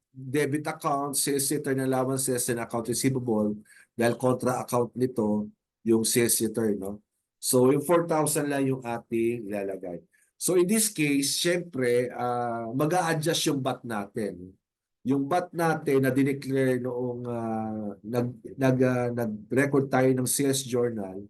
debit account, sales return and allowances, and account receivable, dahil contra account nito, yung sales return, no? So, yung 4,000 lang yung ating ilalagay. So, in this case, syempre, mag-a-adjust yung BAT natin. Yung BAT natin na dineclare noong nag-record tayo ng sales journal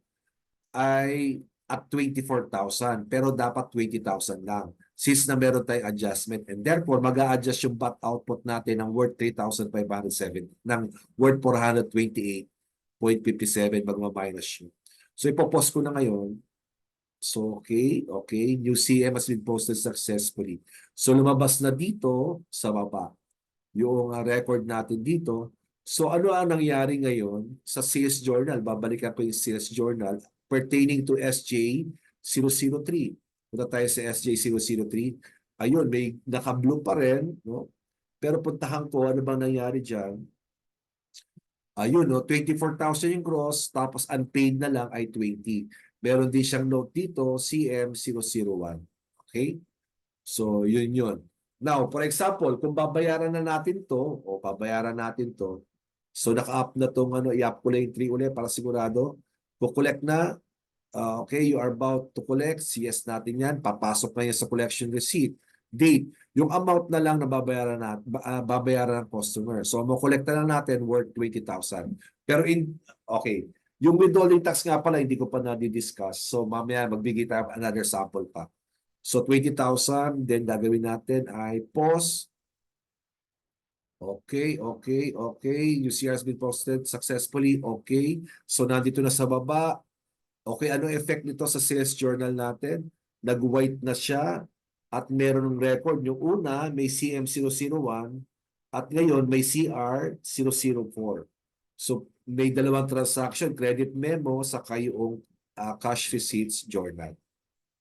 ay at 24,000 pero dapat 20,000 lang since na meron tayong adjustment and therefore mag-a-adjust yung BAT output natin ng worth 3,507 ng worth 428.57 magma-minus yun. So, ipopost ko na ngayon. So, okay. New CM has been posted successfully. So, lumabas na dito sa baba yung record natin dito. So, ano ang nangyari ngayon sa sales journal? Babalikan ko yung sales journal pertaining to SJ003. Punta tayo sa SJ003. Ayun, may naka-blue pa rin. No? Pero puntahan ko, ano bang nangyari dyan? Ayun, no, 24,000 yung gross, tapos unpaid na lang ay 20. Meron din siyang note dito, CM001. Okay? So, yun. Now, for example, kung babayaran na natin to, o babayaran natin to, so naka-up na tong i-up ko lang yung 3 ulit para sigurado. Kukolect na, okay, you are about to collect, yes natin yan, papasok na yan sa collection receipt. Date, yung amount na lang na babayaran ng customer. So, makolekta na natin worth 20,000. Pero okay, yung withholding tax nga pala, hindi ko pa na-discuss. So, mamaya magbigay tayo another sample pa. So, 20,000, then gagawin natin ay pause. Okay. UCR has been posted successfully. Okay. So, nandito na sa baba. Okay, ano effect nito sa sales journal natin? Nag-white na siya at meron ng record. Yung una, may CM001 at ngayon may CR004. So, may dalawang transaction, credit memo, saka yung cash receipts journal.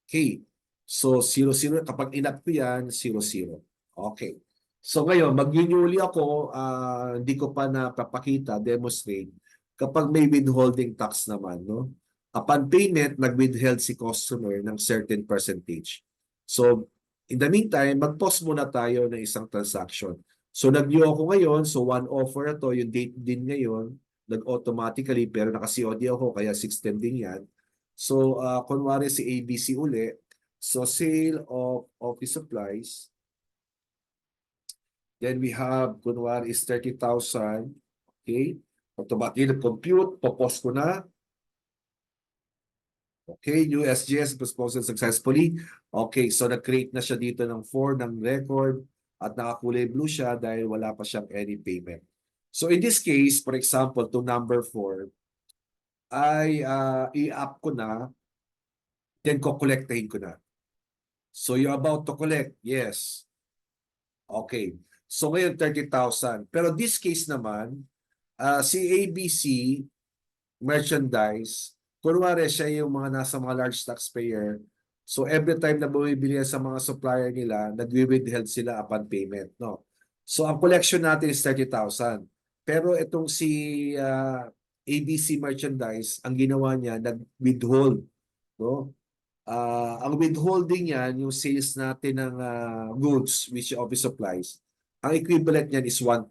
Okay. So, 00, kapag inap ko yan, 00. Okay. So, ngayon, mag-renewally ako, hindi ko pa napapakita, demonstrate, kapag may withholding tax naman, no? Upon payment, nag-withheld si customer ng certain percentage. So, in the meantime, mag-pause muna tayo ng isang transaction. So, nag-new ako ngayon. So, one offer na to, yung date din ngayon, nag-automatically, pero naka-COD ako, kaya 610 din yan. So, kunwari si ABC uli. So, sale of office supplies. Then we have, kunwari is 30,000. Okay. Automatically, compute, popos ko na. Okay, new SGS was posted successfully. Okay, so nag-create na siya dito ng 4 ng record at nakakulay blue siya dahil wala pa siyang any payment. So in this case, for example, to number 4, ay i-up ko na, then kukolektahin ko na. So you're about to collect, yes. Okay. So ngayon 30,000. Pero this case naman, Si ABC merchandise, kunwari siya yung mga nasa mga large taxpayer. So every time na bumibili yan sa mga supplier nila, nagwi-withheld sila upon payment, no? So ang collection natin is 30,000. Pero itong si ABC merchandise, ang ginawa niya, nag-withhold, no? Ang withholding yan, yung sales natin ng goods, which is office supplies, ang equivalent niyan is 1%.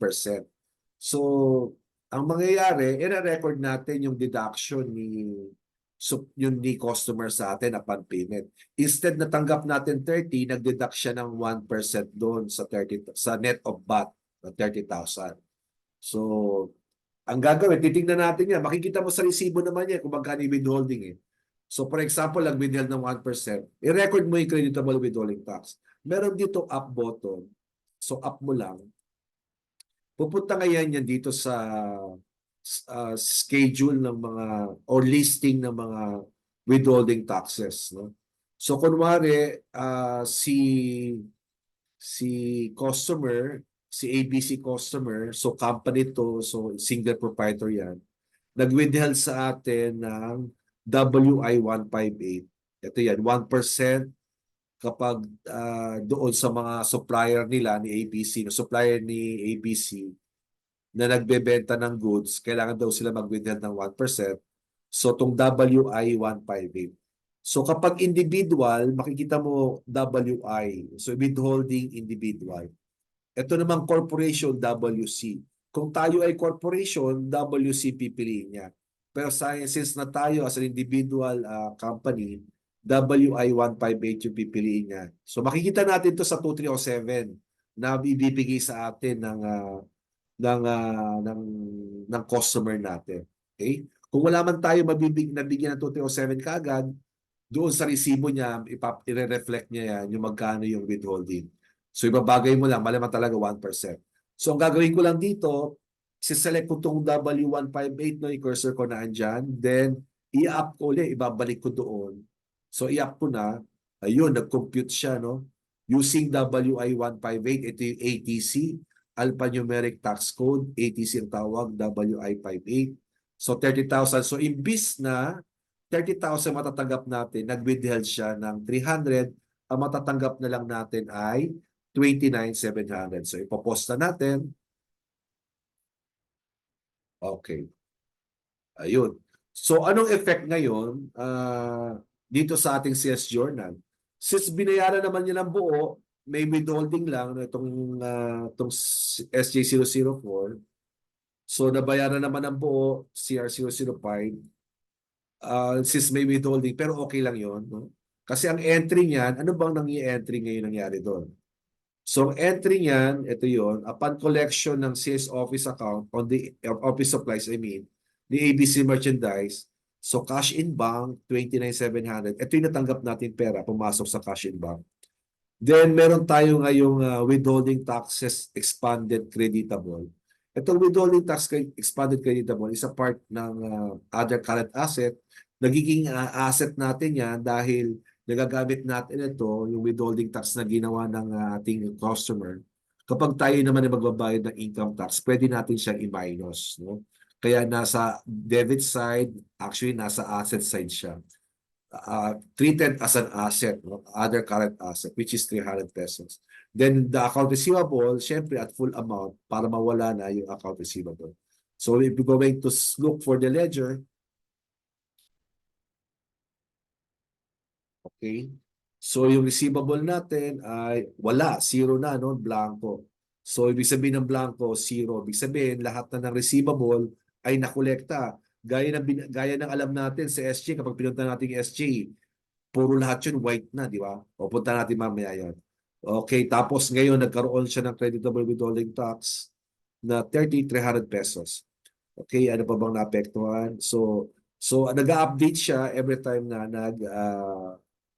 So, ang mangyayari, i-record natin yung deduction yung ni customer sa atin upon payment. Instead na tanggap natin 30, nag-deduct siya ng 1% doon sa 30 sa net of VAT na 30,000. So, ang gagawin, titingnan natin yan. Makikita mo sa resibo naman yan kung magkano yung withholding eh. So for example, nag-withheld ng 1%, i-record mo yung creditable withholding tax. Meron dito up button. So up mo lang. Pupunta ngayon yan dito sa schedule ng mga or listing ng mga withholding taxes, no? So kunwari si customer, si ABC customer, so company to, so single proprietor yan, nag-withheld sa atin ng WI 158. Ito yan, 1% kapag doon sa mga supplier nila ni ABC, no, supplier ni ABC na nagbebenta ng goods, kailangan daw sila mag-withheld ng 1%. So, itong WI 158. So, kapag individual, makikita mo WI. So, withholding individual. Ito namang corporation, WC. Kung tayo ay corporation, WC pipiliin niya. Pero since na tayo as an individual company, WI 158 yung pipiliin niya. So makikita natin to sa 2307 na ibibigay sa atin ng customer natin. Okay? Kung wala man tayo nabigyan ng 2307 kaagad, doon sa resibo niya, i-reflect niya yan yung magkano yung withholding. So ibabagay mo lang, malaman talaga 1%. So ang gagawin ko lang dito, siselect ko itong W158, no, i-cursor ko na andyan, then i-up ko ulit, ibabalik ko doon. So i-up ko na, ayun, nag-compute siya, no? Using WI158, ito yung ATC, Alphanumeric Tax Code, ATC ang tawag, WI58. So 30,000. So imbis na 30,000 matatanggap natin, nag-withheld siya ng 300, ang matatanggap na lang natin ay 29,700. So ipopost na natin. Okay. Ayun. So anong effect ngayon dito sa ating sales journal? Since binayaran naman niya ng buo, may withholding lang itong SJ004. So nabayaran naman ng buo, CR005. Since may withholding, pero okay lang yon, no? Kasi ang entry niyan, ano bang entry ngayon nangyari doon? So ang entry niyan, ito yon, upon collection ng sales office account on the office supplies, I mean, the ABC merchandise, so cash in bank, 29,700. Ito yung natanggap natin pera, pumasok sa cash in bank. Then meron tayo ngayong withholding taxes expanded creditable. Itong withholding tax expanded creditable is a part ng other current asset. Nagiging asset natin yan dahil nagagamit natin ito, yung withholding tax na ginawa ng ating customer. Kapag tayo naman ay magbabayad ng income tax, pwede natin siyang i-minus, no? Kaya nasa debit side, actually nasa asset side siya. Treated as an asset, no? Other current asset, which is 300 pesos. Then the account receivable, syempre at full amount para mawala na yung account receivable. So if you're going to look for the ledger, okay, so yung receivable natin ay wala, zero na, no? Blanco. So ibig sabihin ng blanco, zero. Ibig sabihin lahat na ng receivable ay nakolekta. Gaya ng alam natin sa SJ, kapag pinunta natin yung SJ, puro lahat yun white na, di ba? O punta natin mamaya yun. Okay, tapos ngayon nagkaroon siya ng creditable withholding tax na 300 pesos. Okay, ano pa bang naapektuhan? So nag-update siya every time na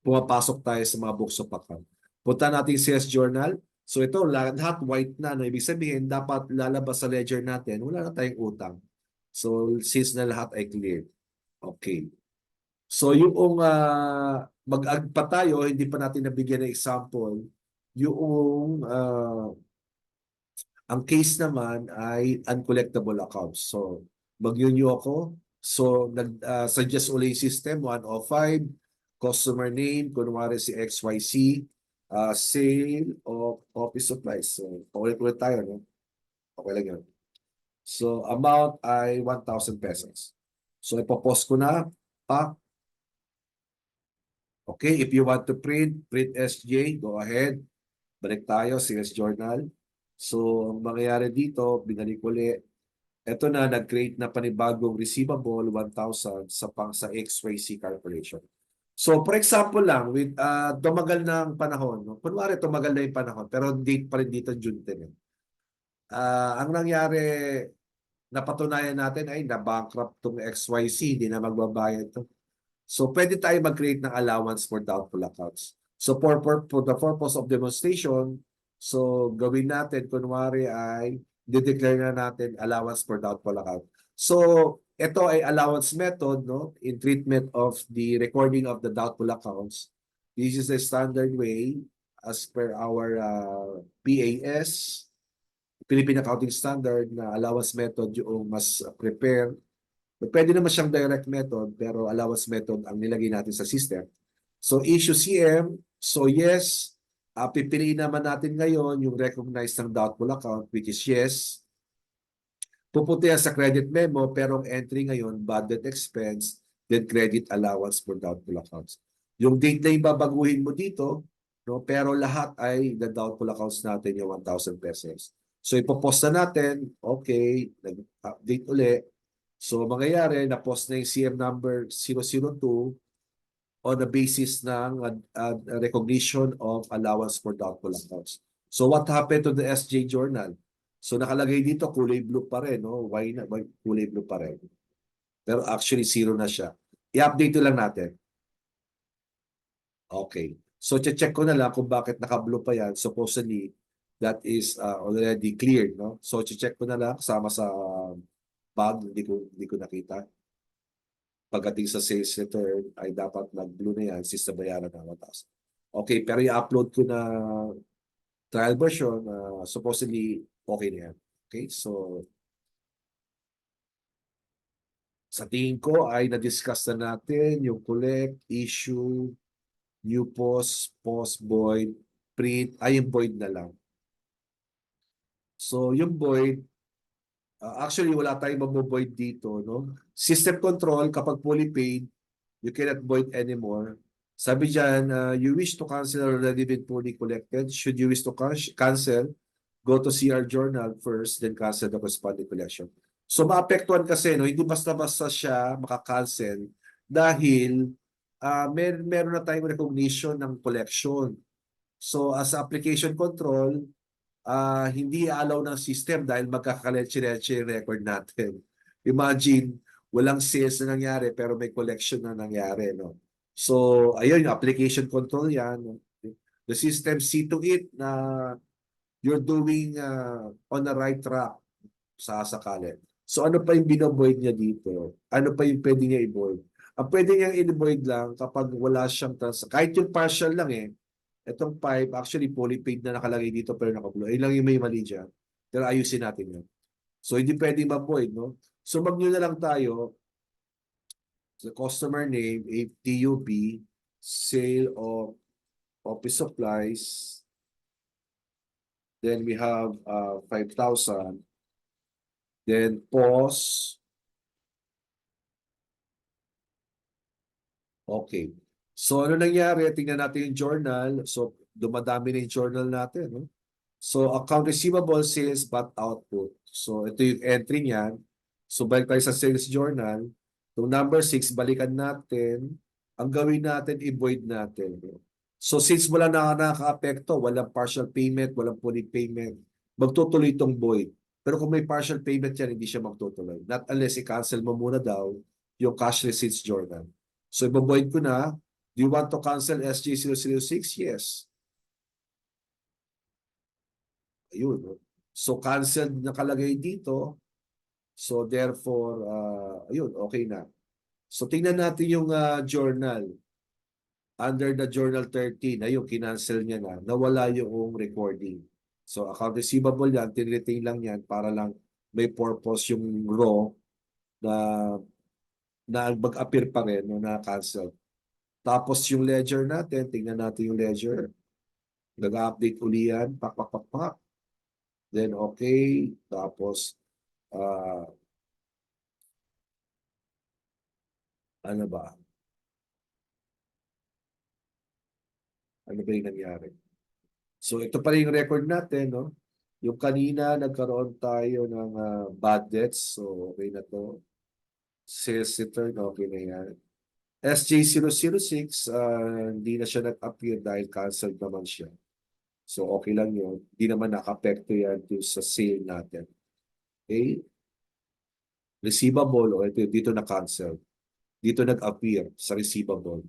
pumapasok tayo sa mga books of account. Punta natin sales journal. So ito, lahat white na. No? Ibig sabihin, dapat lalabas sa ledger natin, wala na tayong utang. So since na lahat ay clear. Okay. So yung mag-ag pa tayo, hindi pa natin nabigyan ng example, yung Ang case naman ay uncollectible accounts. So, mag-renew ako. So, nag-suggest uli yung system, 105, customer name, kunwari si XYZ, sale of office supplies. So, paulit-ulit tayo, no? Okay lang yun. So, amount ay 1,000 pesos. So, ipopost ko na. Okay, if you want to print SJ, go ahead. Balik tayo, sales journal. So, ang mangyayari dito, binalik ulit. Ito na, nag-create na panibagong receivable 1,000 sa XYZ calculation. So, for example lang, with tumagal ng panahon, no? Kunwari tumagal na yung panahon, pero date pa rin dito June 10. Ang nangyari, napatunayan natin ay na-bankrupt tong XYZ, hindi na magbabayad to. So, pwede tayo mag-create ng allowance for doubtful accounts. So, for the purpose of demonstration, so gawin natin, kunwari ay de-declare na natin allowance for doubtful account. So, ito ay allowance method, no, in treatment of the recording of the doubtful accounts. This is the standard way as per our PAS, Philippine Accounting Standard, na allowance method yung mas prepare. Pwede naman siyang direct method, pero allowance method ang nilagay natin sa system. So, issue CM. So, yes, pipiliin naman natin ngayon yung recognized ng doubtful account, which is yes. Pupunta yan sa credit memo, pero ang entry ngayon, budget expense, then credit allowance for doubtful accounts. Yung date na yung babaguhin mo dito, no, pero lahat ay the doubtful accounts natin yung 1,000 pesos. So, ipopost na natin, okay, nag-update ulit. So, mangyayari, na-post na yung CM number 002 on the basis ng recognition of allowance for doubtful accounts. So, what happened to the SJ journal? So, nakalagay dito, kulay blue pa rin. No? Why kulay blue pa rin? Pero actually, zero na siya. I-update lang natin. Okay. So, check ko na lang kung bakit naka-blue pa yan. Supposedly, that is already cleared. No? So, check ko na lang kasama sa bag, hindi ko nakita. Pagdating sa sales return ay dapat nag-blue na yan since nabayaran ng 1,000. Okay, pero i-upload ko na trial version, supposedly okay na yan. Okay, so sa tingin ko ay na-discuss na natin yung collect, issue, new post, post void, print, ay yung void na lang. So yung void, actually, wala tayong mabovoid dito, no? System control, kapag fully paid, you cannot void anymore. Sabi dyan, you wish to cancel already been fully collected. Should you wish to cancel, go to CR Journal first, then cancel the corresponding collection. So, maapektuhan kasi, no? Hindi basta-basta siya makakancel dahil meron na tayong recognition ng collection. So, as application control, hindi allow ng system dahil magkakaletse-letse yung record natin. Imagine, walang sales na nangyari pero may collection na nangyari. No? So, ayun, yung application control yan. The system see to it na you're doing on the right track sa sakali. So, ano pa yung binovoid niya dito? Ano pa yung pwede niya i-void? Ang pwede niyang i-void lang kapag wala siyang kahit yung partial lang Itong 5, actually fully paid na nakalagay dito pero naka-blue. Ayun lang yung may mali dyan. Pero ayusin natin yun. So, hindi pwedeng ma-void, no? So, mag-new na lang tayo sa customer name, TUB, sale of office supplies. Then, we have 5,000. Then, pause. Okay. So, ano nangyari? Tingnan natin yung journal. So, dumadami na yung journal natin, no? So, account receivable, sales, but output. So, ito yung entry niyan. So, balik tayo sa sales journal. Yung number 6, balikan natin. Ang gawin natin, i-void natin. So, since wala na nakaka-apekto, walang partial payment, walang fully payment, magtutuloy itong void. Pero kung may partial payment yan, hindi siya magtutuloy. Not unless i-cancel mo muna daw yung cash receipts journal. So, i-void ko na. Do you want to cancel SJ006? Yes. Ayun. So, canceled nakalagay dito. So, therefore, ayun, okay na. So, tingnan natin yung journal. Under the journal 13, ayun, kinancel niya na. Nawala yung recording. So account receivable yan, tinretain lang yan para lang may purpose yung raw na mag-appear pa rin no, na cancel. Tapos yung ledger natin, tingnan natin yung ledger. Nag-update uli yan, pak, pak, pak, pak. Then okay, tapos ano ba? Ano ba yung nangyari? So ito pa rin yung record natin, no? Yung kanina nagkaroon tayo ng bad debts, so okay na to. Sales return, okay na yan. SJ006, hindi na siya nag-appear dahil canceled naman siya. So okay lang yun. Hindi naman nakapekto yan sa sale natin. Okay? Receivable, o ito, dito na-cancel. Dito nag-appear sa receivable.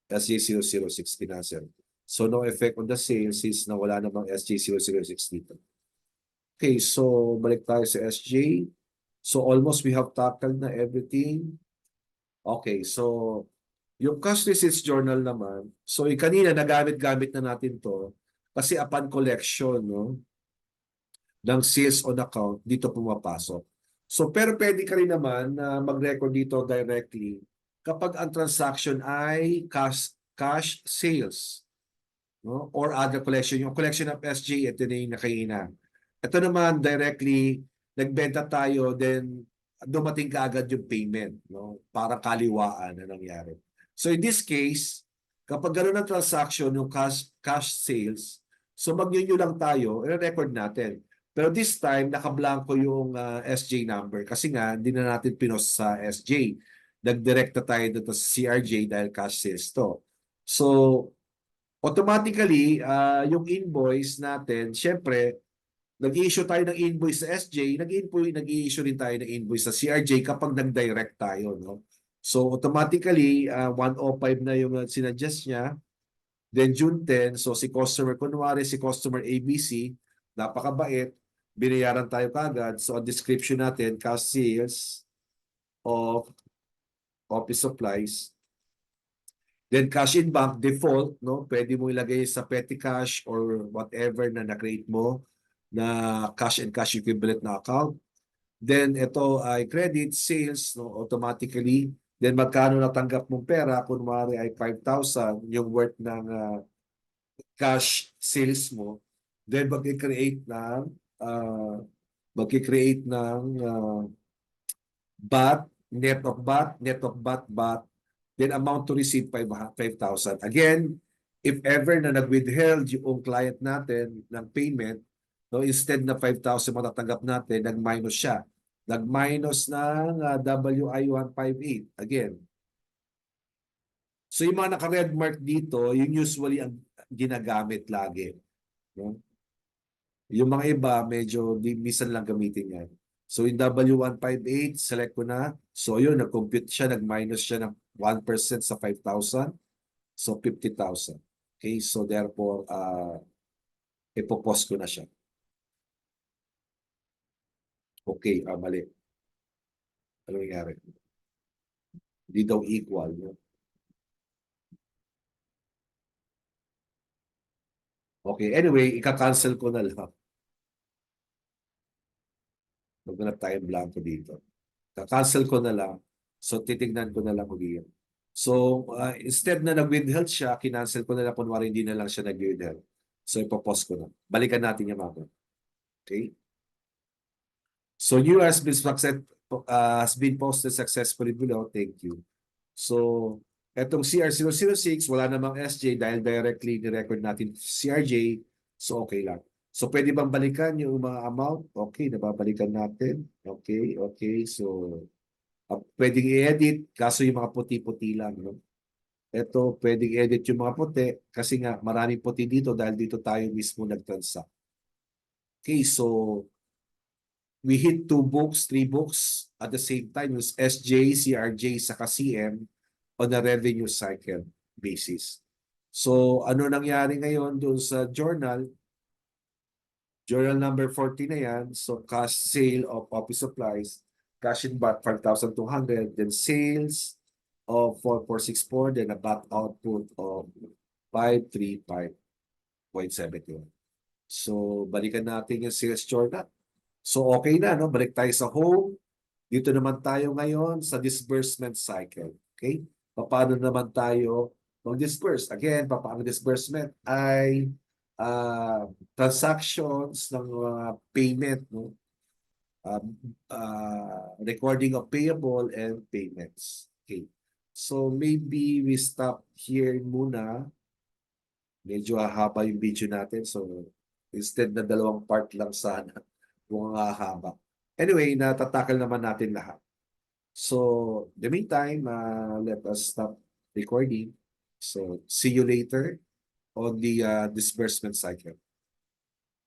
SJ006 kinancel. So no effect on the sales since nawala namang SJ006 dito. Okay, so balik tayo sa SJ. So almost we have tackled na everything. Okay, so yung cash receipts journal naman, so kanina nagamit-gamit na natin to kasi upon collection no, ng sales on account, dito pumapasok. So pero pwede ka rin naman na mag-record dito directly kapag ang transaction ay cash sales no, or other collection. Yung collection of SJ, ito na yung nakaina. Ito naman directly, nagbenta tayo, then dumating ka agad yung payment. No? Parang kaliwaan na nangyari. So in this case, kapag gano'n ang transaction, yung cash sales, so mag-renew lang tayo, i-record natin. Pero this time, nakablanko yung SJ number kasi nga, hindi na natin pinost sa SJ. Nag-direct na tayo dito sa CRJ dahil cash sales to. So, automatically, yung invoice natin, syempre, nag-i-issue tayo ng invoice sa SJ, nag-i-issue rin tayo ng invoice sa CRJ kapag nag-direct tayo. No? So automatically, 105 na yung sinuggest niya. Then June 10, so si customer, kunwari si customer ABC, napakabait, binayaran tayo kagad. So ang description natin, cash sales of office supplies. Then cash in bank, default, no? Pwede mo ilagay sa petty cash or whatever na na-create mo na cash and cash equivalent na account. Then ito ay credit sales no, automatically. Then magkano natanggap mong pera, kunwari ay 5,000 yung worth ng cash sales mo. Then magki-create ng uh, BAT, net of BAT, net of BAT, BAT, then amount to receive 5,000. Again, if ever na nag-withheld yung client natin ng payment, no, instead na 5,000 matatanggap natin, nag-minus siya. Nag-minus ng WI-158. Again. So yung mga naka-red mark dito, yung usually ang ginagamit lagi. No? Yung mga iba, medyo minsan lang gamitin yan. So in W158, select ko na. So yun, nag-compute siya, nag-minus siya ng 1% sa 5,000. So 50,000. Okay, so therefore, ipopost ko na siya. Okay, mali. Ano nangyari? Hindi daw equal. No? Okay, anyway, ika-cancel ko na lang. Maghanap tayong blanco dito. Ika-cancel ko na lang. So titignan ko na lang ulit. So instead na nag-withheld siya, kinancel ko na lang kunwari hindi na lang siya nag-withheld. So ipopost ko na. Balikan natin yung mapa. Okay? So new has been posted successfully below. Thank you. So etong CR006, wala namang SJ dahil directly ni-record natin CRJ. So okay lang. So pwede bang balikan yung mga amount? Okay, nababalikan natin. Okay, okay. So pwedeng i-edit kaso yung mga puti-puti lang. No? Ito, pwedeng i-edit yung mga puti kasi nga maraming puti dito dahil dito tayo mismo nag-transact. Okay, so we hit 2 books, 3 books at the same time yung SJ, CRJ, saka CM on a revenue cycle basis. So ano nangyari ngayon doon sa journal? Journal number 40 na yan. So cash sale of office supplies, cash in back 5,200, then sales of 4,464, then a back output of 535.71. So, balikan natin yung sales journal. So, okay na, no? Balik tayo sa home. Dito naman tayo ngayon sa disbursement cycle. Okay? Paano naman tayo mag-disburse? Again, paano disbursement ay transactions ng mga payment, no? Recording of payable and payments. Okay. So maybe we stop here muna. Medyo hahaba yung video natin. So instead na 2 part lang sana, kung hahaba. Anyway, natatakal naman natin lahat. So, in the meantime, let us stop recording. So, see you later on the disbursement cycle.